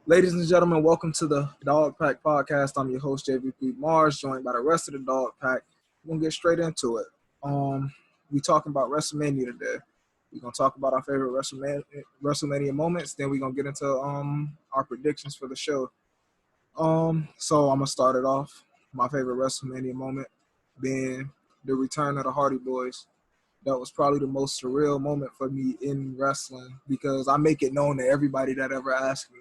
Ladies and gentlemen, welcome to the Dog Pack Podcast. I'm your host, JVP Mars, joined by the rest of the Dog Pack. We're going to get straight into it. We talking about WrestleMania today. We're going to talk about our favorite WrestleMania moments. Then we're going to get into our predictions for the show. So I'm going to start it off. My favorite WrestleMania moment being the return of the Hardy Boys. That was probably the most surreal moment for me in wrestling because I make it known to everybody that ever asked me.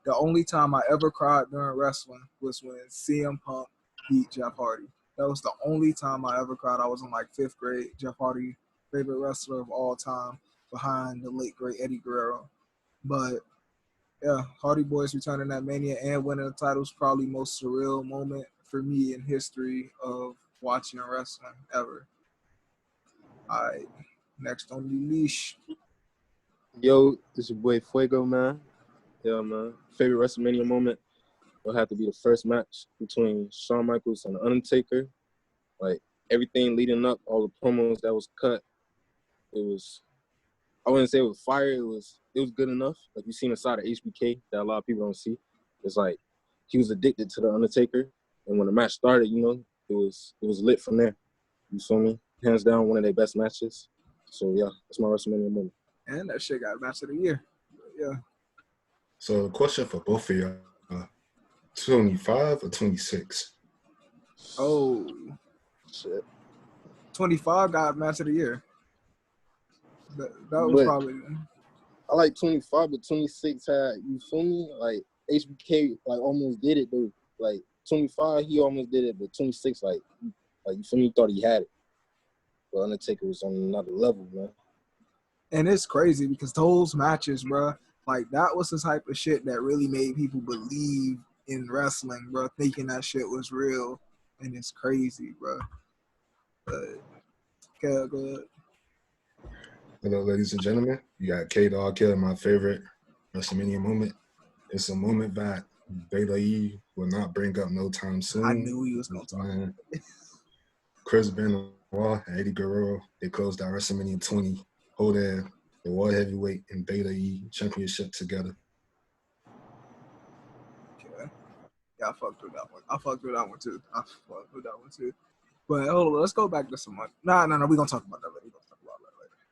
The only time I ever cried during wrestling was when CM Punk beat Jeff Hardy. That was the only time I ever cried. I was in like fifth grade. Jeff Hardy, favorite wrestler of all time, behind the late great Eddie Guerrero. But yeah, Hardy Boys returning that Mania and winning the titles probably most surreal moment for me in history of watching wrestling ever. All right, next on the leash. Yo, this your boy Fuego, man. Yeah, man. Favorite WrestleMania moment will have to be the first match between Shawn Michaels and The Undertaker. Like, everything leading up, all the promos that was cut, it was, I wouldn't say it was fire, it was good enough. Like, you seen the side of HBK that a lot of people don't see. It's like, he was addicted to The Undertaker, and when the match started, it was lit from there. You feel me? Hands down, one of their best matches. So, yeah, that's my WrestleMania moment. And that shit got match of the year. Yeah. So, question for both of y'all: 25 or 26? Oh, shit. 25 got match of the year. That was probably. I like 25, but 26 had, you feel me? Like, HBK, like, almost did it, though. Like, 25, he almost did it, but 26, like you feel me? Thought he had it. But Undertaker was on another level, man. And it's crazy because those matches, bro, like that was the type of shit that really made people believe in wrestling, bro, thinking that shit was real. And it's crazy, bro. But, good. Hello, ladies and gentlemen. You got K-Dogg here, my favorite WrestleMania moment. It's a moment that Beta E will not bring up no time soon. I knew he was going to talk about it. Chris Benoit and Eddie Guerrero, they closed out WrestleMania 20, holding the World Heavyweight and Beta E Championship together. Okay. Yeah, I fucked with that one. I fucked with that one too. But hold on, let's go back to some money. No, we're going to talk about that later.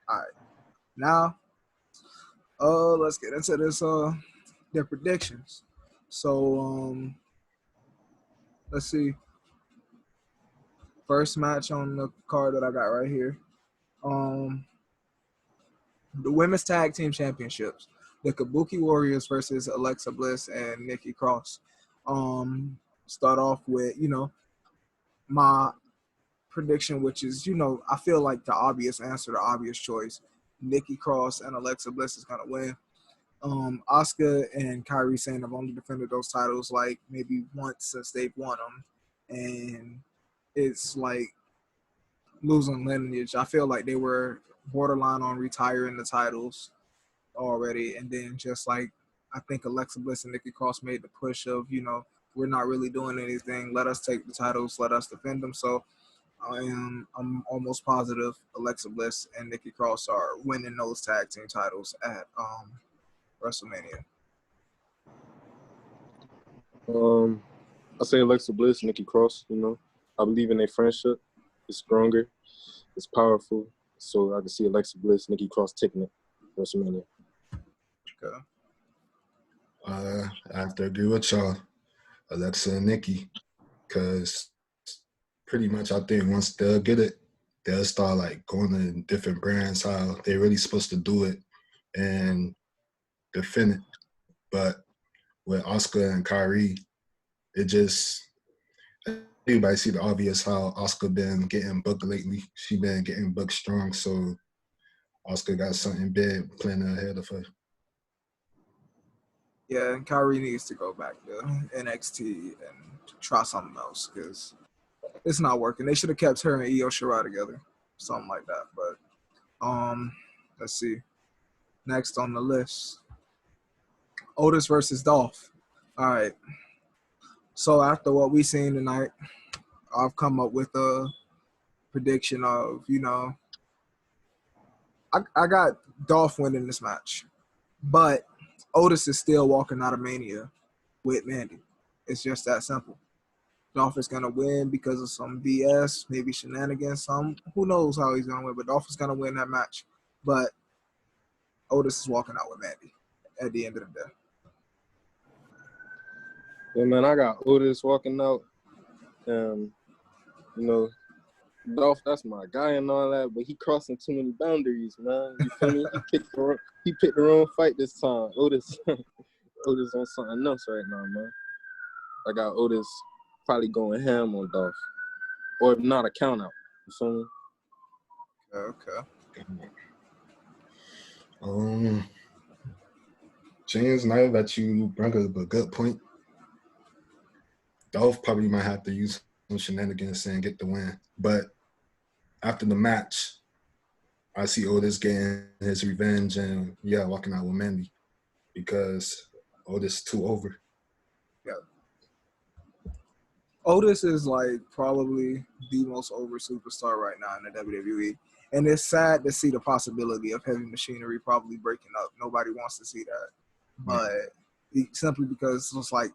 All right. Now, let's get into this, their predictions. So, let's see. First match on the card that I got right here. The Women's Tag Team Championships. The Kabuki Warriors versus Alexa Bliss and Nikki Cross. Start off with, my prediction, which is, I feel like the obvious answer, the obvious choice. Nikki Cross and Alexa Bliss is going to win. Asuka and Kairi Sane have only defended those titles like maybe once since they've won them. And it's like losing lineage. I feel like they were borderline on retiring the titles already. And then just like, I think Alexa Bliss and Nikki Cross made the push of, we're not really doing anything. Let us take the titles. Let us defend them. So I'm almost positive Alexa Bliss and Nikki Cross are winning those tag team titles at WrestleMania. I say Alexa Bliss, Nikki Cross, I believe in their friendship. It's stronger. It's powerful. So I can see Alexa Bliss, Nikki Cross taking it WrestleMania. Okay. I have to agree with y'all, Alexa and Nikki, because pretty much I think once they'll get it, they'll start like going to different brands how they're really supposed to do it and defend it. But with Asuka and Kairi, it just everybody see the obvious how Asuka been getting booked lately. She been getting booked strong, so Asuka got something big planned ahead of her. Yeah, and Kairi needs to go back to NXT and try something else because it's not working. They should have kept her and Io Shirai together, something like that. But let's see. Next on the list, Otis versus Dolph. All right. So after what we seen tonight, I've come up with a prediction of, I got Dolph winning this match, but Otis is still walking out of Mania with Mandy. It's just that simple. Dolph is gonna win because of some BS, maybe shenanigans, some who knows how he's gonna win, but Dolph is gonna win that match. But Otis is walking out with Mandy at the end of the day. Yeah, man, I got Otis walking out. You know, Dolph, that's my guy and all that, but he crossing too many boundaries, man. You feel me? He picked the wrong fight this time. Otis Otis on something else right now, man. I got Otis probably going ham on Dolph. Or if not, a count out. You feel me? Okay. James, now that you bring up a good point, Dolph probably might have to use some shenanigans and get the win. But after the match, I see Otis getting his revenge and, walking out with Mandy because Otis too over. Yeah. Otis is like probably the most over superstar right now in the WWE. And it's sad to see the possibility of heavy machinery probably breaking up. Nobody wants to see that. But simply because it's like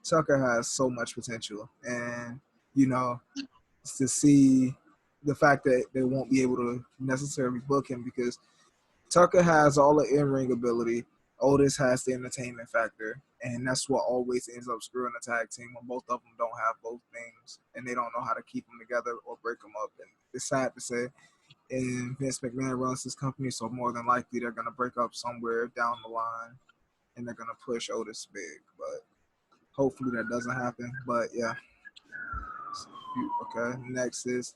Tucker has so much potential. And, to see the fact that they won't be able to necessarily book him because Tucker has all the in-ring ability. Otis has the entertainment factor, and that's what always ends up screwing the tag team when both of them don't have both things, and they don't know how to keep them together or break them up. And it's sad to say, and Vince McMahon runs this company, so more than likely they're going to break up somewhere down the line, and they're going to push Otis big. But hopefully that doesn't happen. But, yeah. Okay, next is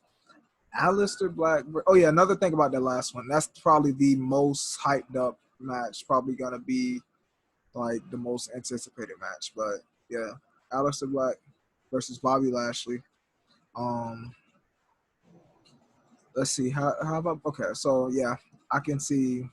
Aleister Black. Oh, yeah, another thing about that last one. That's probably the most hyped up match. Probably going to be like the most anticipated match. But, yeah, Aleister Black versus Bobby Lashley. Let's see. How about – okay, so, yeah, I can see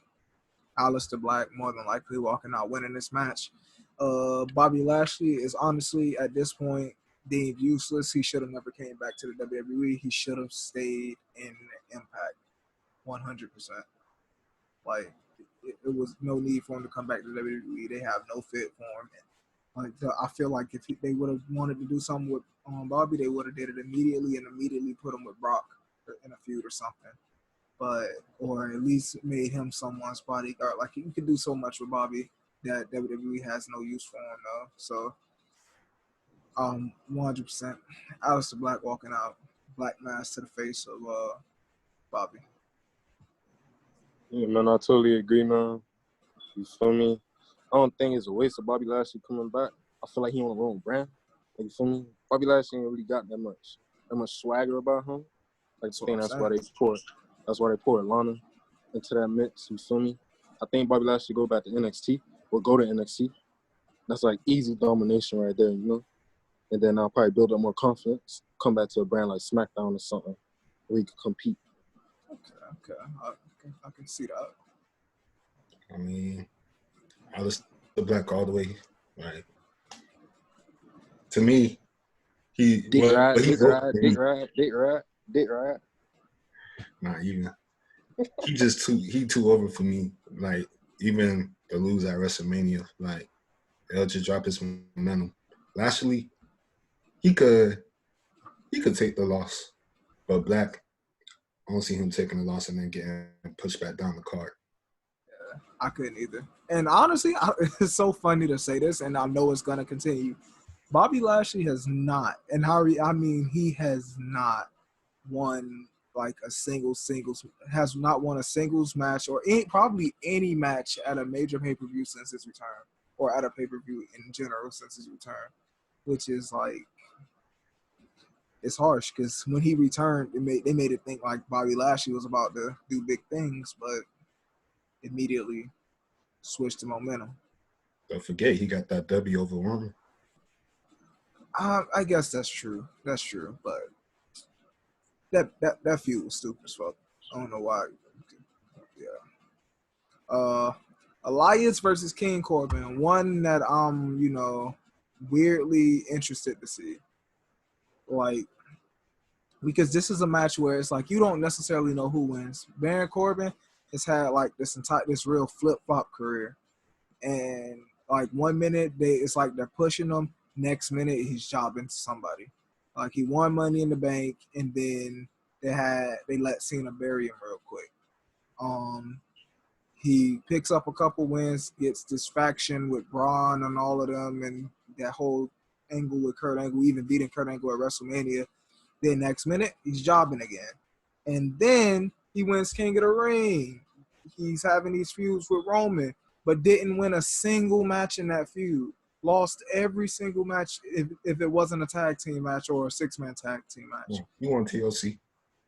Aleister Black more than likely walking out winning this match. Bobby Lashley is honestly, at this point, deemed useless. He should have never came back to the WWE. He should have stayed in Impact 100%. Like, it was no need for him to come back to the WWE. They have no fit for him. Like, I feel like if they would have wanted to do something with Bobby, they would have did it immediately and immediately put him with Brock in a feud or something. Or at least made him someone's bodyguard. Like, you can do so much with Bobby that WWE has no use for him, though. So, 100%. Aleister Black walking out, black mask to the face of Bobby. Yeah, man, I totally agree, man. You feel me? I don't think it's a waste of Bobby Lashley coming back. I feel like he on the wrong brand. Like, you feel me? Bobby Lashley ain't really got that much swagger about him. Like, that's why they pour Lana into that mix. You feel me? I think Bobby Lashley go back to NXT or go to NXT. That's like easy domination right there, you know? And then I'll probably build up more confidence, come back to a brand like SmackDown or something where he could compete. Okay. I can see that. I mean, Aleister Black all the way. Like, to me, Dick ride. Not even. He too over for me. Like, even to lose at WrestleMania, like, they'll just drop his momentum. Lashley, he could take the loss, but Black, I don't see him taking the loss and then getting pushed back down the card. Yeah, I couldn't either. And honestly, it's so funny to say this, and I know it's going to continue. Bobby Lashley has not, and he has not won like a singles, has not won a singles match or probably any match at a major pay-per-view since his return, or at a pay-per-view in general since his return, which is like, it's harsh because when he returned, they made it think like Bobby Lashley was about to do big things, but immediately switched to momentum. Don't forget, he got that W over Roman. I guess that's true. That's true, but that feud was stupid as fuck. I don't know why. Yeah. Elias versus King Corbin, one that I'm, weirdly interested to see. Like, because this is a match where it's like you don't necessarily know who wins. Baron Corbin has had like this real flip-flop career. and like 1 minute it's like they're pushing him, next minute he's jobbing to somebody. Like he won Money in the Bank, and then they let Cena bury him real quick. He picks up a couple wins, gets distraction with Braun and all of them, and that whole angle with Kurt Angle, even beating Kurt Angle at WrestleMania. Then next minute, he's jobbing again. And then he wins King of the Ring. He's having these feuds with Roman, but didn't win a single match in that feud. Lost every single match if it wasn't a tag team match or a 6-man tag team match. You won TLC.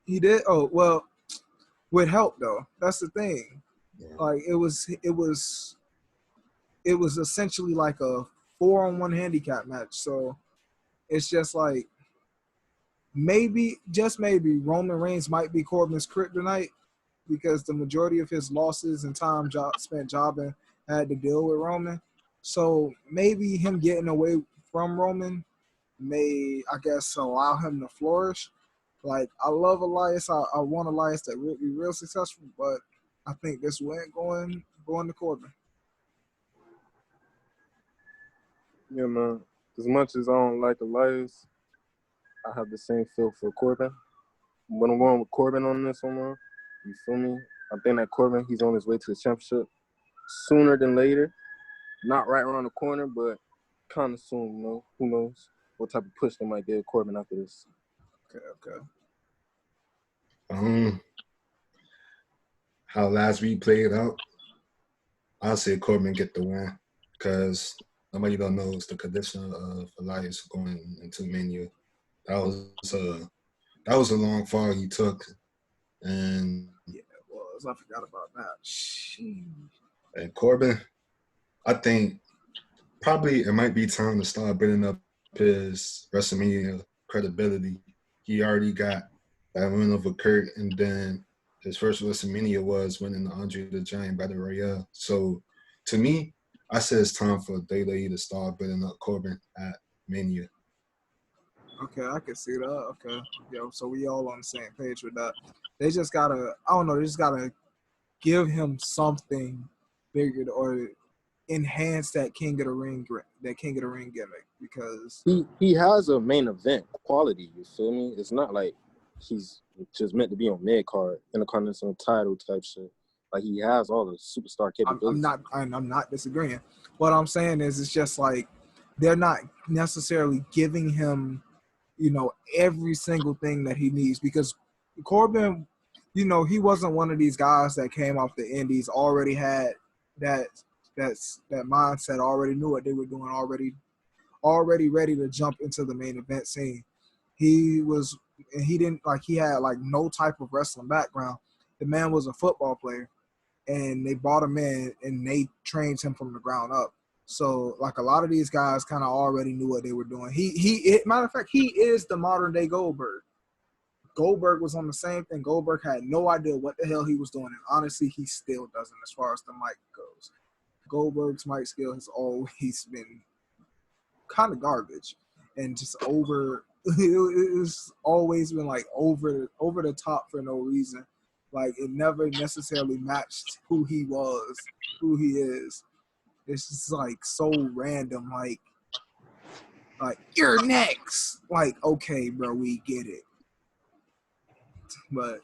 He did? Oh, well, with help, though. That's the thing. Yeah. Like, it was essentially like a 4-on-1 handicap match. So it's just like, maybe, just maybe, Roman Reigns might be Corbin's kryptonite because the majority of his losses and time spent jobbing had to deal with Roman. So maybe him getting away from Roman may, I guess, allow him to flourish. Like, I love Elias. I want Elias to be real successful, but I think this win going to Corbin. Yeah, man. As much as I don't like Elias, I have the same feel for Corbin. But I'm going with Corbin on this one, man. You feel me? I think that Corbin, he's on his way to the championship sooner than later. Not right around the corner, but kind of soon, you know. Who knows what type of push they might give Corbin after this. Okay. How last week played out, I'll say Corbin get the win because nobody don't knows the condition of Elias going into Mania. That was a long fall he took, and yeah, it was. I forgot about that. Sheesh. And Corbin, I think probably it might be time to start building up his WrestleMania credibility. He already got that win over Kurt, and then his first WrestleMania was winning the Andre the Giant Battle Royale. So to me, I said it's time for WWE to start building up Corbin at Mania. Okay, I can see that. Okay. Yo, so we all on the same page with that. They just gotta, I don't know, they just gotta give him something bigger or enhance that King of the Ring gimmick because he has a main event quality, you feel me? It's not like he's just meant to be on mid card, intercontinental title type shit. Like he has all the superstar capabilities. I'm not disagreeing. What I'm saying is it's just like they're not necessarily giving him, every single thing that he needs because Corbin, he wasn't one of these guys that came off the indies, already had that mindset, already knew what they were doing, already ready to jump into the main event scene. He had like no type of wrestling background. The man was a football player, and they brought him in and they trained him from the ground up. So like a lot of these guys kind of already knew what they were doing. Matter of fact, he is the modern day Goldberg. Goldberg was on the same thing. Goldberg had no idea what the hell he was doing, and honestly, he still doesn't as far as the mic goes. Goldberg's mic skill has always been kind of garbage and just over. It's always been like over the top for no reason. Like it never necessarily matched who he was, who he is. It's just like so random. Like you're next. Like okay, bro, we get it. But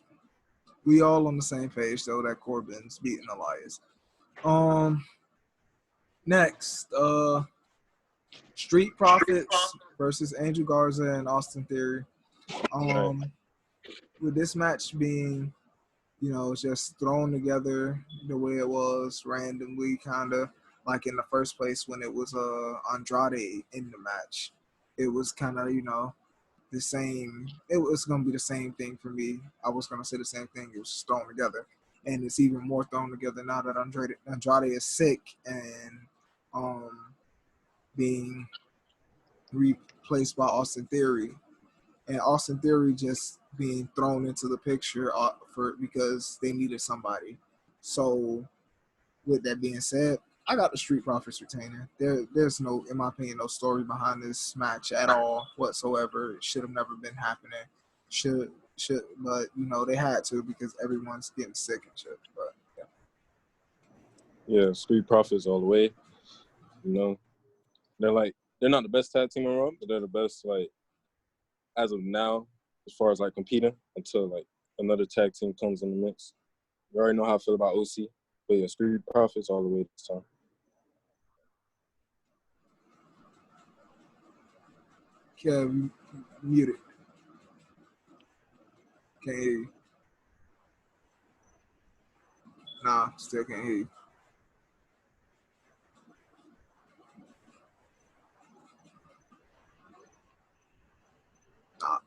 we all on the same page though that Corbin's beating Elias. Next, Street Profits versus Angel Garza and Austin Theory. With this match being, just thrown together the way it was, randomly, kind of like in the first place when it was Andrade in the match. It was kind of, the same. It was going to be the same thing for me. I was going to say the same thing. It was just thrown together. And it's even more thrown together now that Andrade is sick and being replaced by Theory. And Austin Theory just being thrown into the picture because they needed somebody. So with that being said, I got the Street Profits retaining. There's no, in my opinion, no story behind this match at all whatsoever. It should have never been happening. But they had to because everyone's getting sick and shit. But yeah. Yeah, Street Profits all the way. You know, they're not the best tag team in Raw, but they're the best as of now as far as competing until another tag team comes in the mix. You already know how I feel about OC, but yeah, Street Profits all the way this time. Kev, muted. Can't hear you. Nah, still can't hear you. Nah.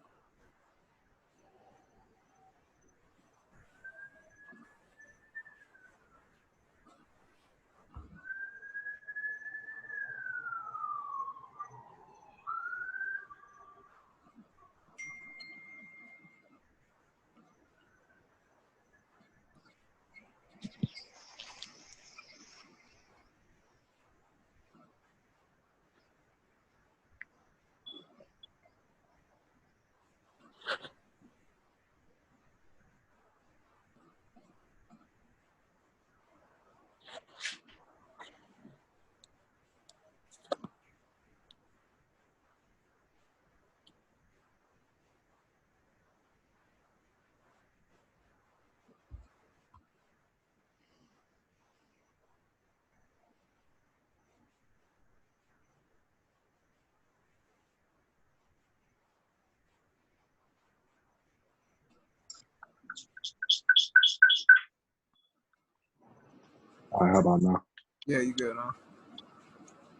All right, how about now? Yeah, you good, huh?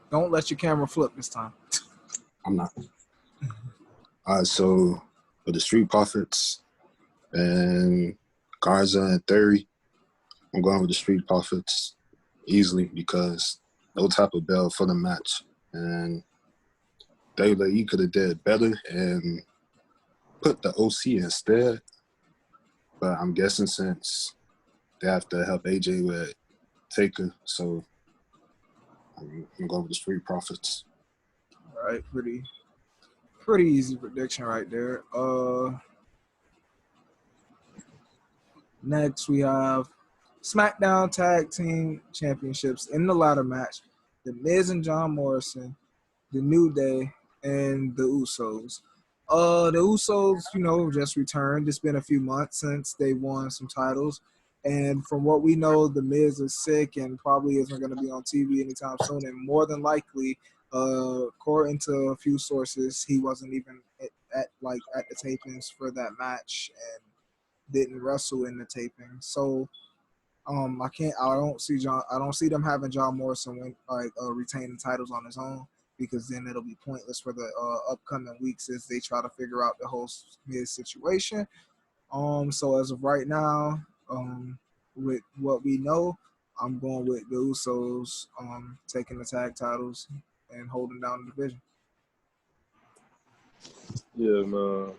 Don't let your camera flip this time. I'm not. All right, so for the Street Profits and Garza and Theory, I'm going with the Street Profits easily because no type of bell for the match. And WWE could have did better and put the OC instead. But I'm guessing since they have to help AJ with Taker, so I'm going with the Street Profits. All right, pretty easy prediction right there. Next we have SmackDown Tag Team Championships in the ladder match. The Miz and John Morrison, the New Day, and the Usos. The Usos, just returned. It's been a few months since they won some titles. And from what we know, the Miz is sick and probably isn't going to be on TV anytime soon. And more than likely, according to a few sources, he wasn't even at the tapings for that match and didn't wrestle in the taping. So I don't see them having John Morrison retain the titles on his own, because then it'll be pointless for the upcoming weeks as they try to figure out the whole Miz situation. So as of right now, with what we know, I'm going with the Usos taking the tag titles and holding down the division. Yeah, man.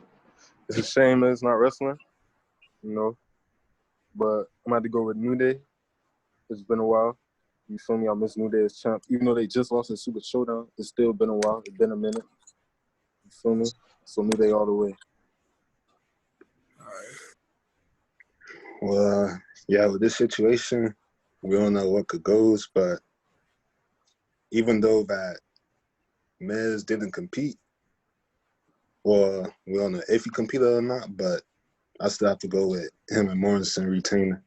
It's a shame that it's not wrestling, but I'm about to go with New Day. It's been a while. You feel me? I miss New Day as champ. Even though they just lost in Super Showdown, it's still been a while. It's been a minute. You feel me? So New Day all the way. All right. Well, yeah, with this situation, we don't know what could goes, but even though that Miz didn't compete, well, we don't know if he competed or not, but I still have to go with him and Morrison retaining.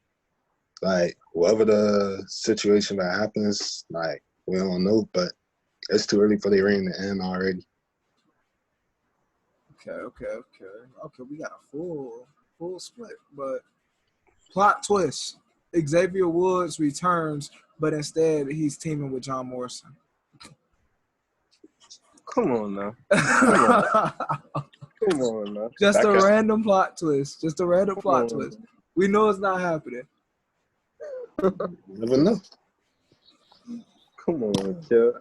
Whatever the situation that happens, we don't know, but it's too early for the reign to end already. Okay, we got a full split, but plot twist. Xavier Woods returns, but instead he's teaming with John Morrison. Come on now. Come on now. Just a random plot twist. We know it's not happening. Never know. Come on, kid.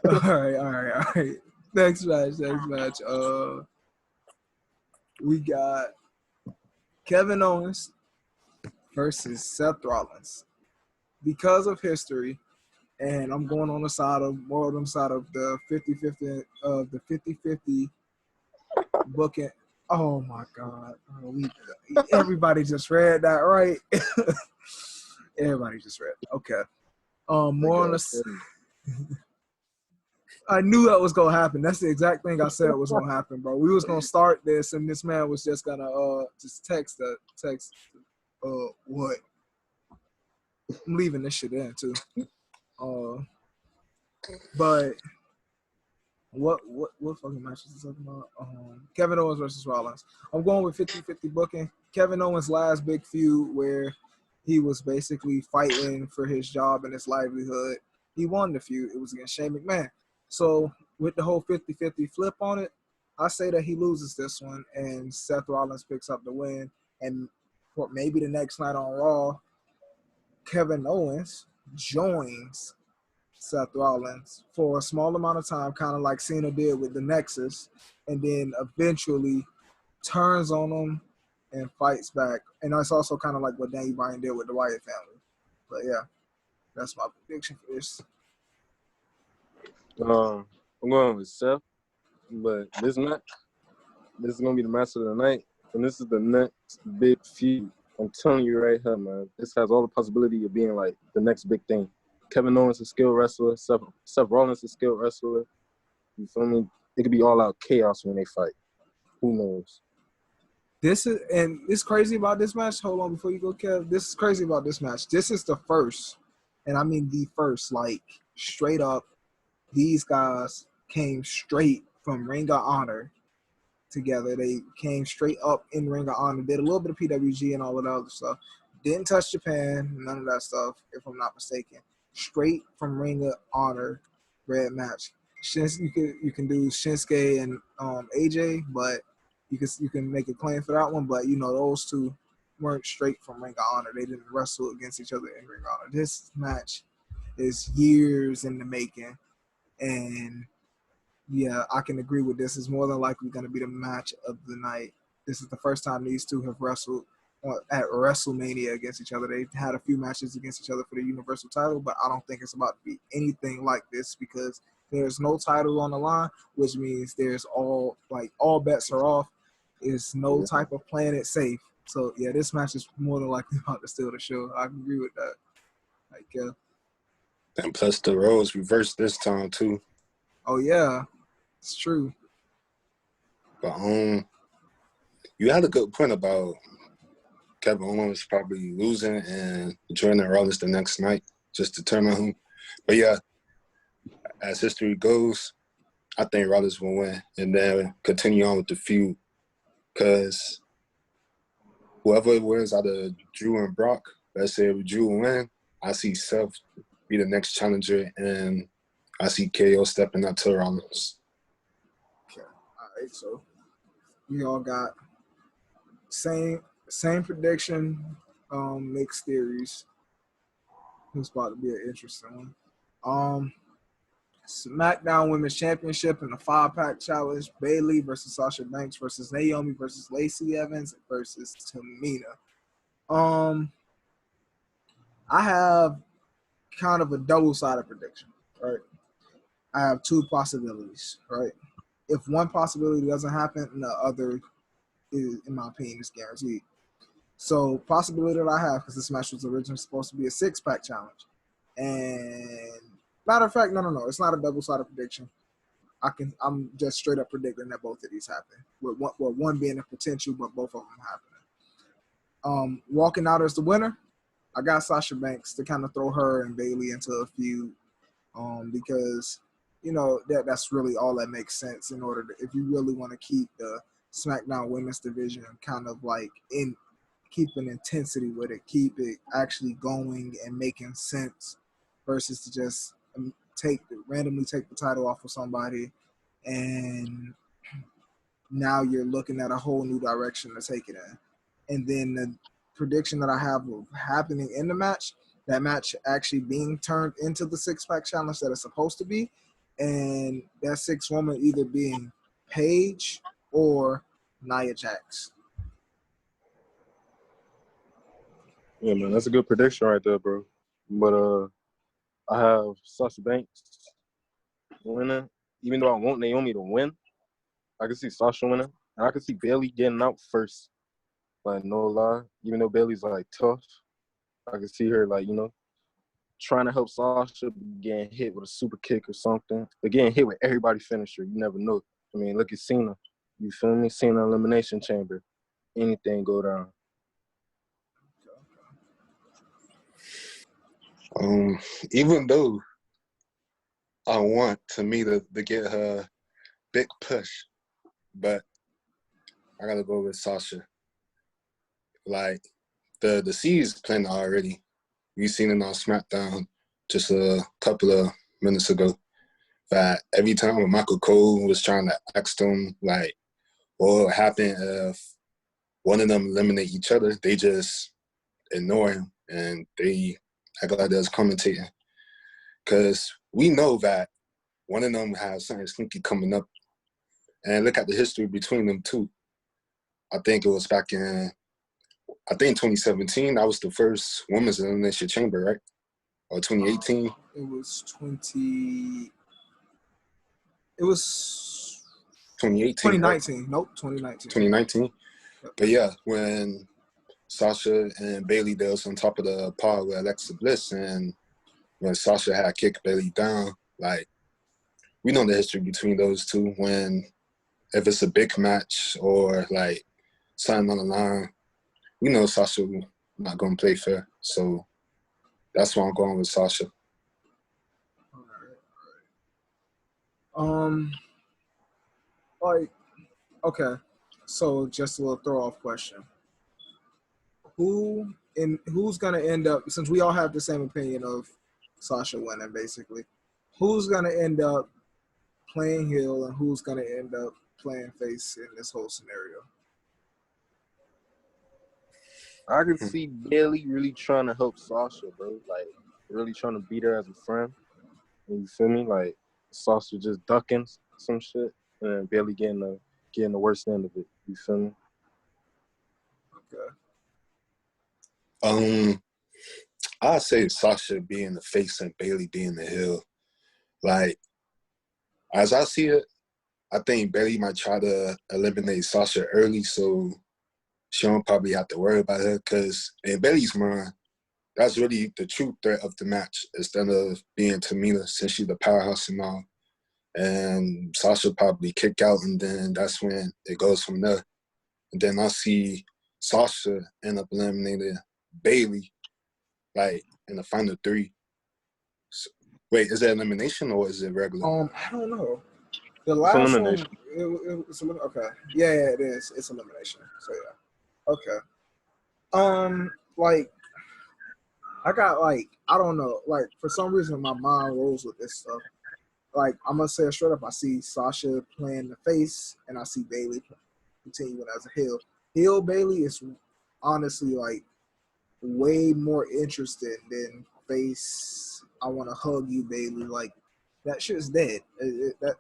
All right. Next match. We got Kevin Owens versus Seth Rollins. Because of history, and I'm going on the side of the 50-50 of the 50-50 booking. Oh my God! Everybody just read that, right? Everybody just read. Okay. More on the. I knew that was gonna happen. That's the exact thing I said was gonna happen, bro. We was gonna start this, and this man was just gonna just text. What? I'm leaving this shit in too. But what fucking match is this talking about? Kevin Owens versus Rollins. I'm going with 50-50 booking. Kevin Owens' last big feud where he was basically fighting for his job and his livelihood. He won the feud. It was against Shane McMahon. So with the whole 50-50 flip on it, I say that he loses this one and Seth Rollins picks up the win. And for maybe the next night on Raw, Kevin Owens joins Seth Rollins for a small amount of time, kind of like Cena did with the Nexus, and then eventually turns on him and fights back. And that's also kind of like what Daniel Bryan did with the Wyatt family. But yeah, that's my prediction for this. I'm going with Seth, but this is gonna be the match of the night, and this is the next big feud. I'm telling you right here, man. This has all the possibility of being like the next big thing. Kevin Owens is a skilled wrestler. Seth Rollins is a skilled wrestler. You feel me? It could be all out chaos when they fight. Who knows? It's crazy about this match. Hold on before you go, Kev. This is crazy about this match. This is the first, and I mean the first, like straight up. These guys came straight from Ring of Honor together. They came straight up in Ring of Honor, did a little bit of PWG and all of that other stuff. Didn't touch Japan, none of that stuff, if I'm not mistaken. Straight from Ring of Honor, red match. You can do Shinsuke and AJ, but you can make a claim for that one. But you know those two weren't straight from Ring of Honor. They didn't wrestle against each other in Ring of Honor. This match is years in the making, and yeah, I can agree with this. It's more than likely going to be the match of the night. This is the first time these two have wrestled at WrestleMania against each other. They've had a few matches against each other for the Universal title, but I don't think it's about to be anything like this because there's no title on the line, which means there's all bets are off. There's no type of playing it safe. So yeah, this match is more than likely about to steal the show. I agree with that. And plus the roles reversed this time too. Oh yeah, it's true. But you had a good point about Kevin Owens probably losing and joining Rollins the next night just to turn on him. But yeah, as history goes, I think Rollins will win and then continue on with the feud. Because whoever wins out of Drew and Brock, let's say if Drew win, I see Seth be the next challenger and I see KO stepping up to Rollins. Okay. All right, so we all got same prediction, mixed theories. It's about to be an interesting one. SmackDown Women's Championship in the 5-pack challenge: Bayley versus Sasha Banks versus Naomi versus Lacey Evans versus Tamina. I have kind of a double-sided prediction, right? I have two possibilities, right? If one possibility doesn't happen, the other is, in my opinion, is guaranteed. So possibility that I have, because this match was originally supposed to be a 6-pack challenge. And matter of fact, no. It's not a double-sided prediction. I'm just straight up predicting that both of these happen. With one being a potential, but both of them happening. Walking out as the winner, I got Sasha Banks to kind of throw her and Bayley into a feud. Because you know that's really all that makes sense in order to, if you really want to keep the SmackDown Women's division kind of like in keep an intensity with it, keep it actually going and making sense versus to just randomly take the title off of somebody and now you're looking at a whole new direction to take it in. And then the prediction that I have of happening in the match, that match actually being turned into the 6-pack challenge that it's supposed to be, and that 6th woman either being Paige or Nia Jax. Yeah, man, that's a good prediction right there, bro. But I have Sasha Banks winning. Even though I want Naomi to win, I can see Sasha winning. And I can see Bayley getting out first. Like, no lie. Even though Bayley's, like, tough, I can see her, like, you know, trying to help Sasha, getting hit with a super kick or something. But getting hit with everybody finisher, you never know. I mean, look at Cena. You feel me? Cena Elimination Chamber. Anything go down. Even though I want Tamina to get her big push, but I gotta go with Sasha. Like the seeds planned already. We seen it on SmackDown just a couple of minutes ago. That every time when Michael Cole was trying to ask them like what would happen if one of them eliminate each other, they just ignore him and they act like they was commentating. Because we know that one of them has something sneaky coming up. And look at the history between them two. I think it was back in 2017, that was the first women's elimination chamber, right? Or 2018? It was 2019. Nope, 2019. 2019? Yep. But yeah, when Sasha and Bayley, they was on top of the pod with Alexa Bliss, and when Sasha had kicked Bayley down, like, we know the history between those two when if it's a big match or like something on the line, we know Sasha not going to play fair. So that's why I'm going with Sasha. All right. Like, okay. So just a little throw off question. Who's gonna end up, since we all have the same opinion of Sasha winning basically, who's gonna end up playing heel and who's gonna end up playing face in this whole scenario? I could see Bayley really trying to help Sasha, bro. Like, really trying to beat her as a friend. You feel me? Like, Sasha just ducking some shit and Bayley getting the worst end of it. You feel me? Okay. I'd say Sasha being the face and Bayley being the heel. Like, as I see it, I think Bayley might try to eliminate Sasha early so she don't probably have to worry about her, because in Bayley's mind, that's really the true threat of the match instead of being Tamina, since she's the powerhouse and all. And Sasha probably kick out, and then that's when it goes from there. And then I see Sasha end up eliminating Bayley, like in the final three. So, wait, is it elimination or is it regular? I don't know. The It's last one, elimination. it's okay. Yeah, it is. It's elimination. So yeah. Okay. Like, I got, like, I don't know. Like, for some reason, my mind rolls with this stuff. Like, I'm gonna say it straight up. I see Sasha playing the face, and I see Bayley continuing as a heel. Heel Bayley is honestly like way more interesting than face. I want to hug you, Bayley. Like, that shit's dead.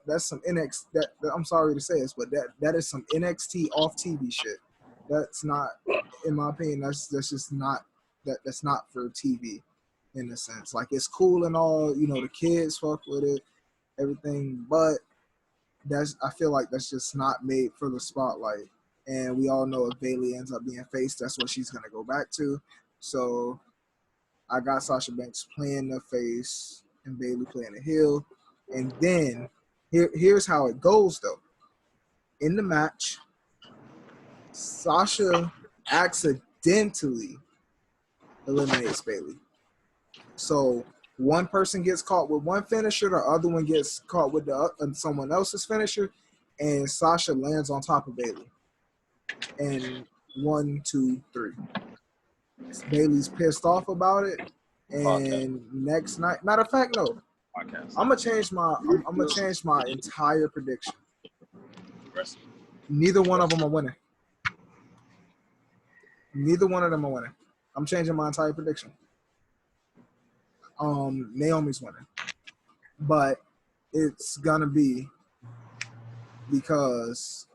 That's some NXT. I'm sorry to say this, but that is some NXT off TV shit. That's not, in my opinion. That's just not that's not for TV, in a sense. Like, it's cool and all. You know, the kids fuck with it, everything, but I feel like that's just not made for the spotlight. And we all know if Bayley ends up being face, that's what she's gonna go back to. So I got Sasha Banks playing the face and Bayley playing the heel. And then here's how it goes though. In the match, Sasha accidentally eliminates Bayley. So one person gets caught with one finisher, the other one gets caught with someone else's finisher, and Sasha lands on top of Bayley. And 1, 2, 3. Bayley's pissed off about it. And next night, matter of fact, no. I'm gonna change my entire prediction. Neither one of them are winning. Neither one of them are winning. I'm changing my entire prediction. Naomi's winning, but it's gonna be because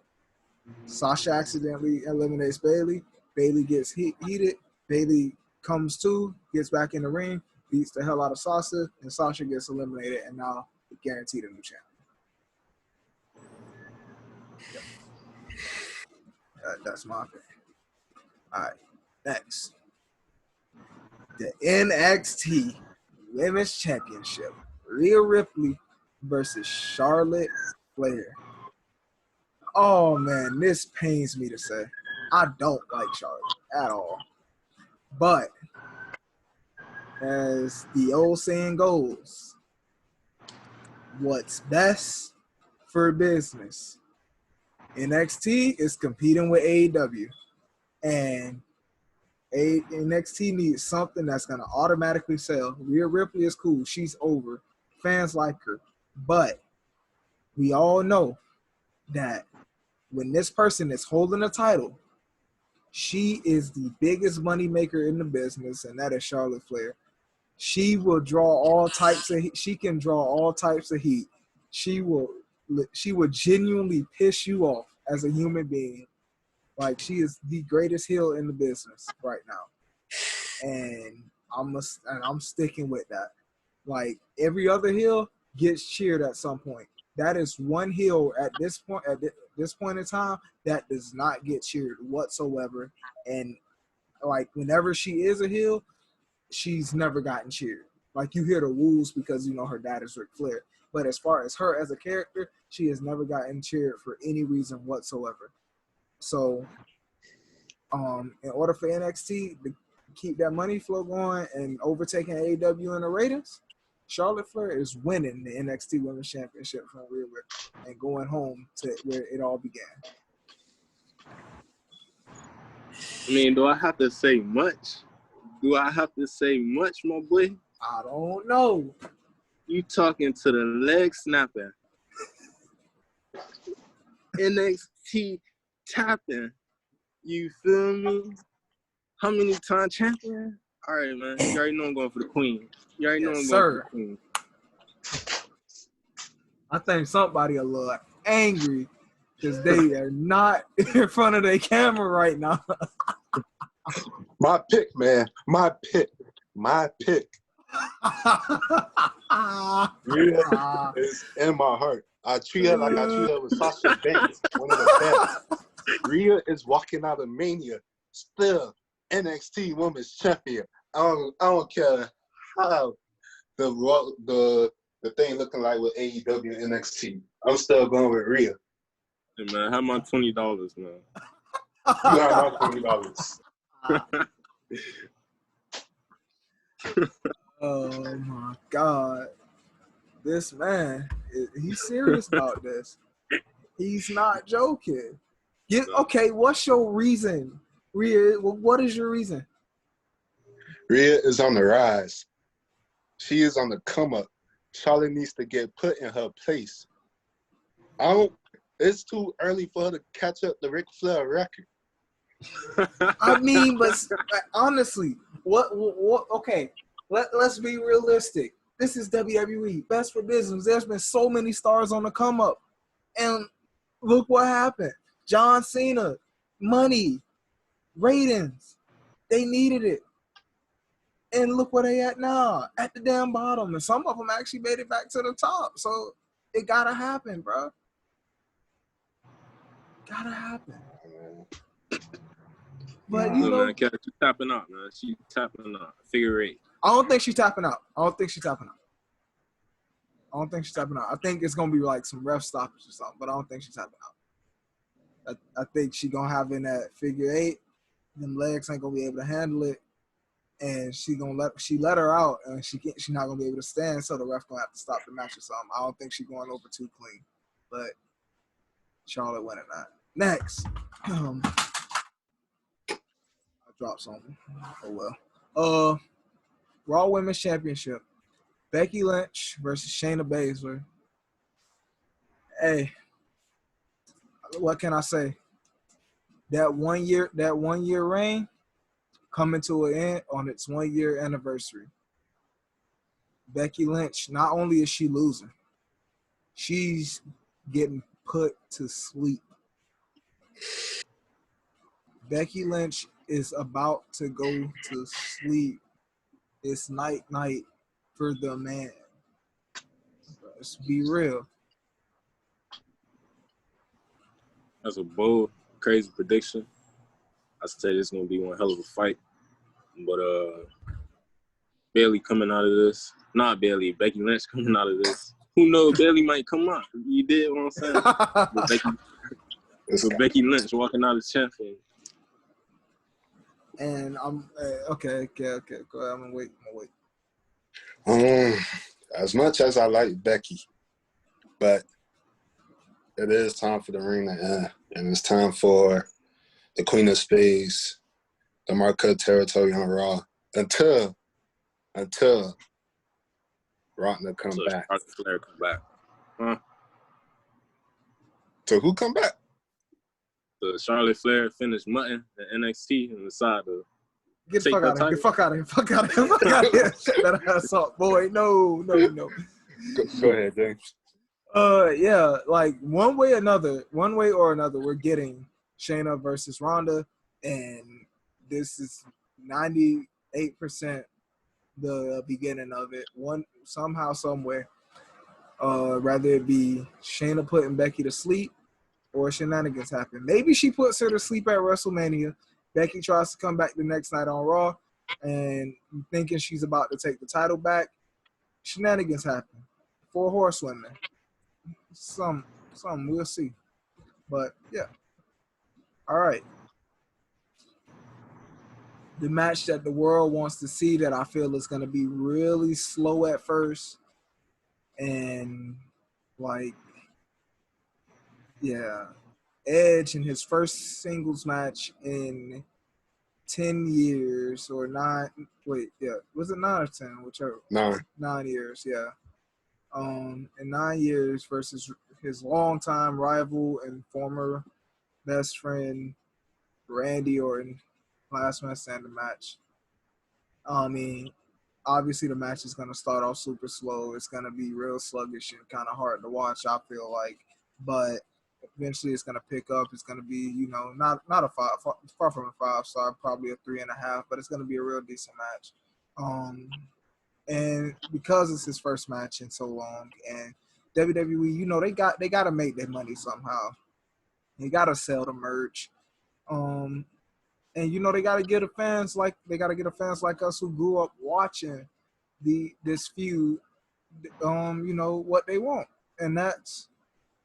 Sasha accidentally eliminates Bayley. Bayley gets heated. Bayley comes to, gets back in the ring, beats the hell out of Sasha, and Sasha gets eliminated, and now guaranteed a new champion. Yep. That's my opinion. All right, next. The NXT Women's Championship. Rhea Ripley versus Charlotte Flair. Oh man, this pains me to say. I don't like Charlotte at all. But as the old saying goes, what's best for business? NXT is competing with AEW. And NXT needs something that's going to automatically sell. Rhea Ripley is cool. She's over. Fans like her. But we all know that when this person is holding a title, she is the biggest money maker in the business, and that is Charlotte Flair. She will draw all types of heat. She can draw all types of heat. She will genuinely piss you off as a human being. Like, she is the greatest heel in the business right now. And I'm sticking with that. Like, every other heel gets cheered at some point. That is one heel at this point in time that does not get cheered whatsoever. And like, whenever she is a heel, she's never gotten cheered. Like, you hear the woos because you know her dad is Ric Flair. But as far as her as a character, she has never gotten cheered for any reason whatsoever. So, in order for NXT to keep that money flow going and overtaking AEW in the ratings, Charlotte Flair is winning the NXT Women's Championship from Rhea Ripley and going home to where it all began. I mean, do I have to say much? Do I have to say much, my boy? I don't know. You talking to the leg snapper. NXT tapping. You feel me? How many time champion? All right, man. You already know I'm going for the queen. You already know I'm going for the queen. I think somebody a little angry because they are not in front of their camera right now. My pick, man. My pick. Rhea is in my heart. I treat her like I treat her with Sasha Banks, one of the best. Rhea is walking out of Mania, still NXT Women's Champion. I don't care how the thing looking like with AEW and NXT. I'm still going with Rhea. Hey man, have my $20, man. You have my $20. Oh my God. This man, he's serious about this. He's not joking. Okay, what's your reason? Rhea, what is your reason? Rhea is on the rise. She is on the come up. Charlotte needs to get put in her place. It's too early for her to catch up the Ric Flair record. I mean, but honestly, what okay, let's be realistic. This is WWE, best for business. There's been so many stars on the come up. And look what happened. John Cena, money, ratings. They needed it. And look where they at now, at the damn bottom. And some of them actually made it back to the top. So it gotta happen, bro. Gotta happen. But you know, man, she's tapping out, man. She's tapping out. Figure 8. I don't think she's tapping out. I think it's gonna be like some ref stoppage or something, but I don't think she's tapping out. I think she's gonna have in that figure 8. Them legs ain't gonna be able to handle it, and she let her out, and she's not gonna be able to stand, so the ref gonna have to stop the match or something. I don't think she's going over too clean, but Charlotte winning that. Next, I dropped something. Oh well. Raw Women's Championship. Becky Lynch versus Shayna Baszler. Hey, what can I say? That one year reign coming to an end on its 1 year anniversary. Becky Lynch, not only is she losing, she's getting put to sleep. Becky Lynch is about to go to sleep. It's night for the man. Let's be real. That's a bold, crazy prediction. I said it's gonna be one hell of a fight, but Bailey coming out of this. Not Bailey, Becky Lynch coming out of this. Who knows? Bailey might come out. You did what I'm saying? With Becky Lynch walking out as champion. And I'm okay. Go ahead. I'm gonna wait. As much as I like Becky, but it is time for the ring to end, and it's time for the Queen of Spades, the mark of territory on Raw until Rottner come back. Charlotte Flair come back. Huh? So who come back? The Charlotte Flair finished mutton at NXT and decide to Get the fuck out of here. Get the fuck out of here. Fuck out of here. Fuck out of here. Shut that ass up, boy. No. Go ahead, James. Yeah, like one way or another, we're getting Shayna versus Ronda, and this is 98% the beginning of it. Somehow, somewhere, rather it be Shayna putting Becky to sleep or shenanigans happen. Maybe she puts her to sleep at WrestleMania. Becky tries to come back the next night on Raw, and thinking she's about to take the title back. Shenanigans happen. 4 horsewomen. Some we'll see. But yeah. All right. The match that the world wants to see that I feel is going to be really slow at first, and Edge in his first singles match in 10 years or 9. Wait, yeah, was it 9 or 10? Whichever. 9 years, yeah. In 9 years versus his longtime rival and former best friend Randy Orton, last man standing match. I mean, obviously the match is going to start off super slow. It's going to be real sluggish and kind of hard to watch, I feel like. But eventually it's going to pick up. It's going to be, not a 5, far from a 5-star, probably a 3.5, but it's going to be a real decent match. And because it's his first match in so long, and WWE, they got to make their money somehow. They got to sell the merch. And they got to get a fans like us who grew up watching this feud, what they want, and that's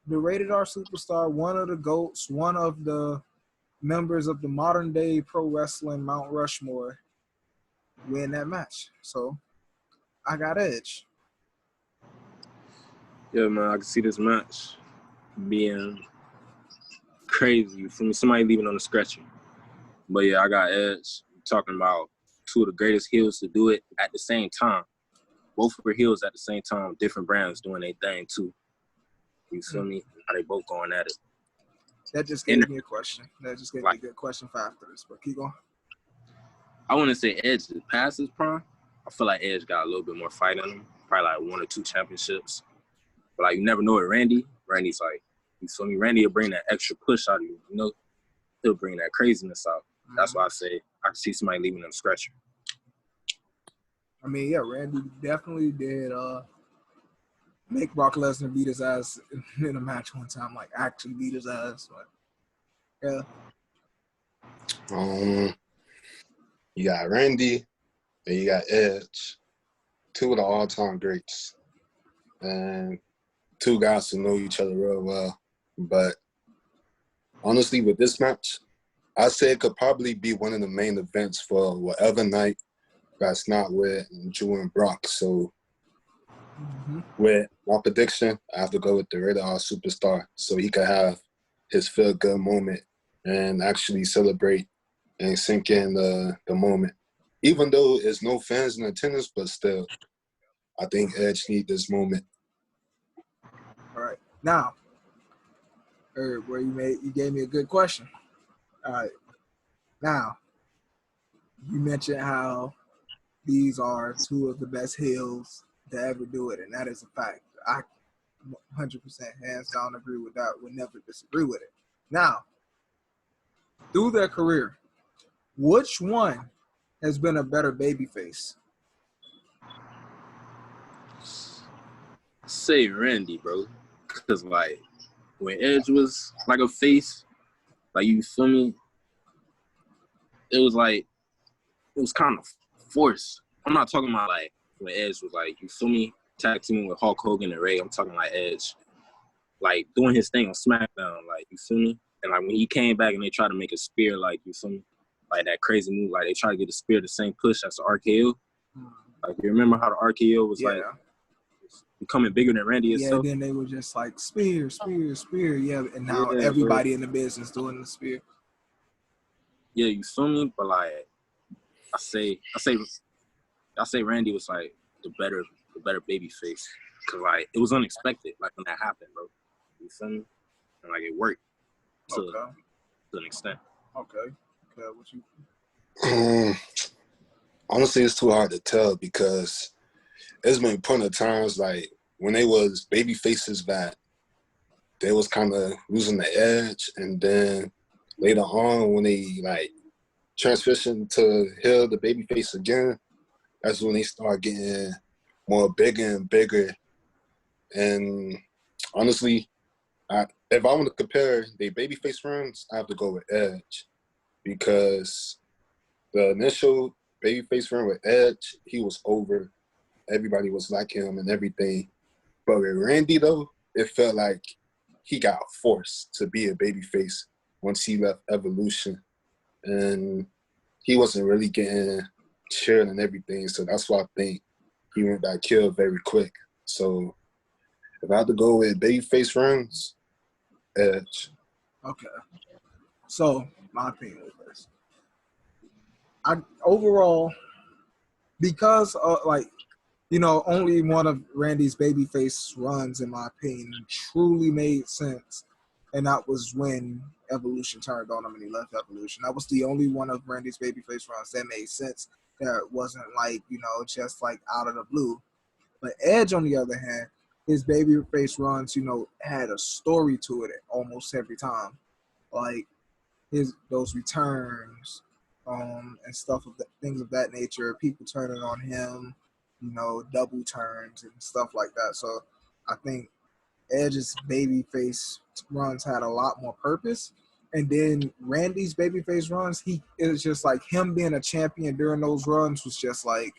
the Rated R superstar, one of the GOATs, one of the members of the modern day pro wrestling Mount Rushmore, win that match. So I got Edge. Yeah, man, I can see this match being crazy. For me, somebody leaving on the stretcher. But yeah, I got Edge. Talking about 2 of the greatest heels to do it at the same time. Both were heels at the same time. Different brands doing their thing too. You feel me? How they both going at it. That just gave me a question. That just gave me a good question for after this. But keep going. I wouldn't say Edge is past his prime. I feel like Edge got a little bit more fight in him. Probably like 1 or 2 championships. But like you never know with Randy. Randy's like, you feel me? Randy will bring that extra push out of you. He'll bring that craziness out. That's why I say I can see somebody leaving on the stretcher. I mean, yeah, Randy definitely did make Brock Lesnar beat his ass in a match one time, like actually beat his ass. But yeah. You got Randy, and you got Edge, 2 of the all-time greats, and 2 guys who know each other real well. But honestly, with this match, I say it could probably be one of the main events for whatever night that's not with Drew and Brock. So with my prediction, I have to go with the Rated R superstar so he could have his feel-good moment and actually celebrate and sink in the moment. Even though there's no fans in attendance, but still, I think Edge needs this moment. All right. Now, where you gave me a good question. All right. Now, you mentioned how these are 2 of the best heels to ever do it, and that is a fact. I 100% hands down agree with that. Would never disagree with it. Now, through their career, which one has been a better babyface? Say Randy, bro. Because, like, when Edge was, like, a face, like, you feel me? It was kind of forced. I'm not talking about like when Edge was like, you feel me, tag teaming with Hulk Hogan and Ray. I'm talking like Edge, like doing his thing on SmackDown, like you feel me. And like when he came back and they tried to make a spear, like you feel me, like that crazy move, like they tried to get the spear the same push as the RKO. Like you remember how the RKO was like becoming bigger than Randy itself? Yeah, then they were just like spear, yeah, and now everybody in the business doing the spear. Yeah, you feel me? But like I say Randy was like the better baby face. Cause like it was unexpected, like when that happened, bro. You feel me? And like it worked to an extent. Okay. What you Honestly, it's too hard to tell because there's been plenty of times like when they was baby faces that they was kind of losing the edge, and then later on when they like transitioned to heel the baby face again, that's when they start getting more bigger and bigger. And honestly, if I want to compare the babyface runs, I have to go with Edge because the initial babyface run with Edge, he was over. Everybody was like him and everything. But with Randy, though, it felt like he got forced to be a babyface once he left Evolution. And he wasn't really getting cheered and everything. So that's why I think he got killed very quick. So if I had to go with babyface runs, Edge. Okay. So my opinion with this, overall, because only one of Randy's babyface runs, in my opinion, truly made sense, and that was when Evolution turned on him and he left Evolution. That was the only one of Randy's babyface runs that made sense. That wasn't like just like out of the blue. But Edge, on the other hand, his babyface runs, had a story to it almost every time. Like those returns, and things of that nature. People turning on him, double turns and stuff like that. So I think Edge's babyface runs had a lot more purpose. And then Randy's babyface runs, it was just like him being a champion during those runs was just like,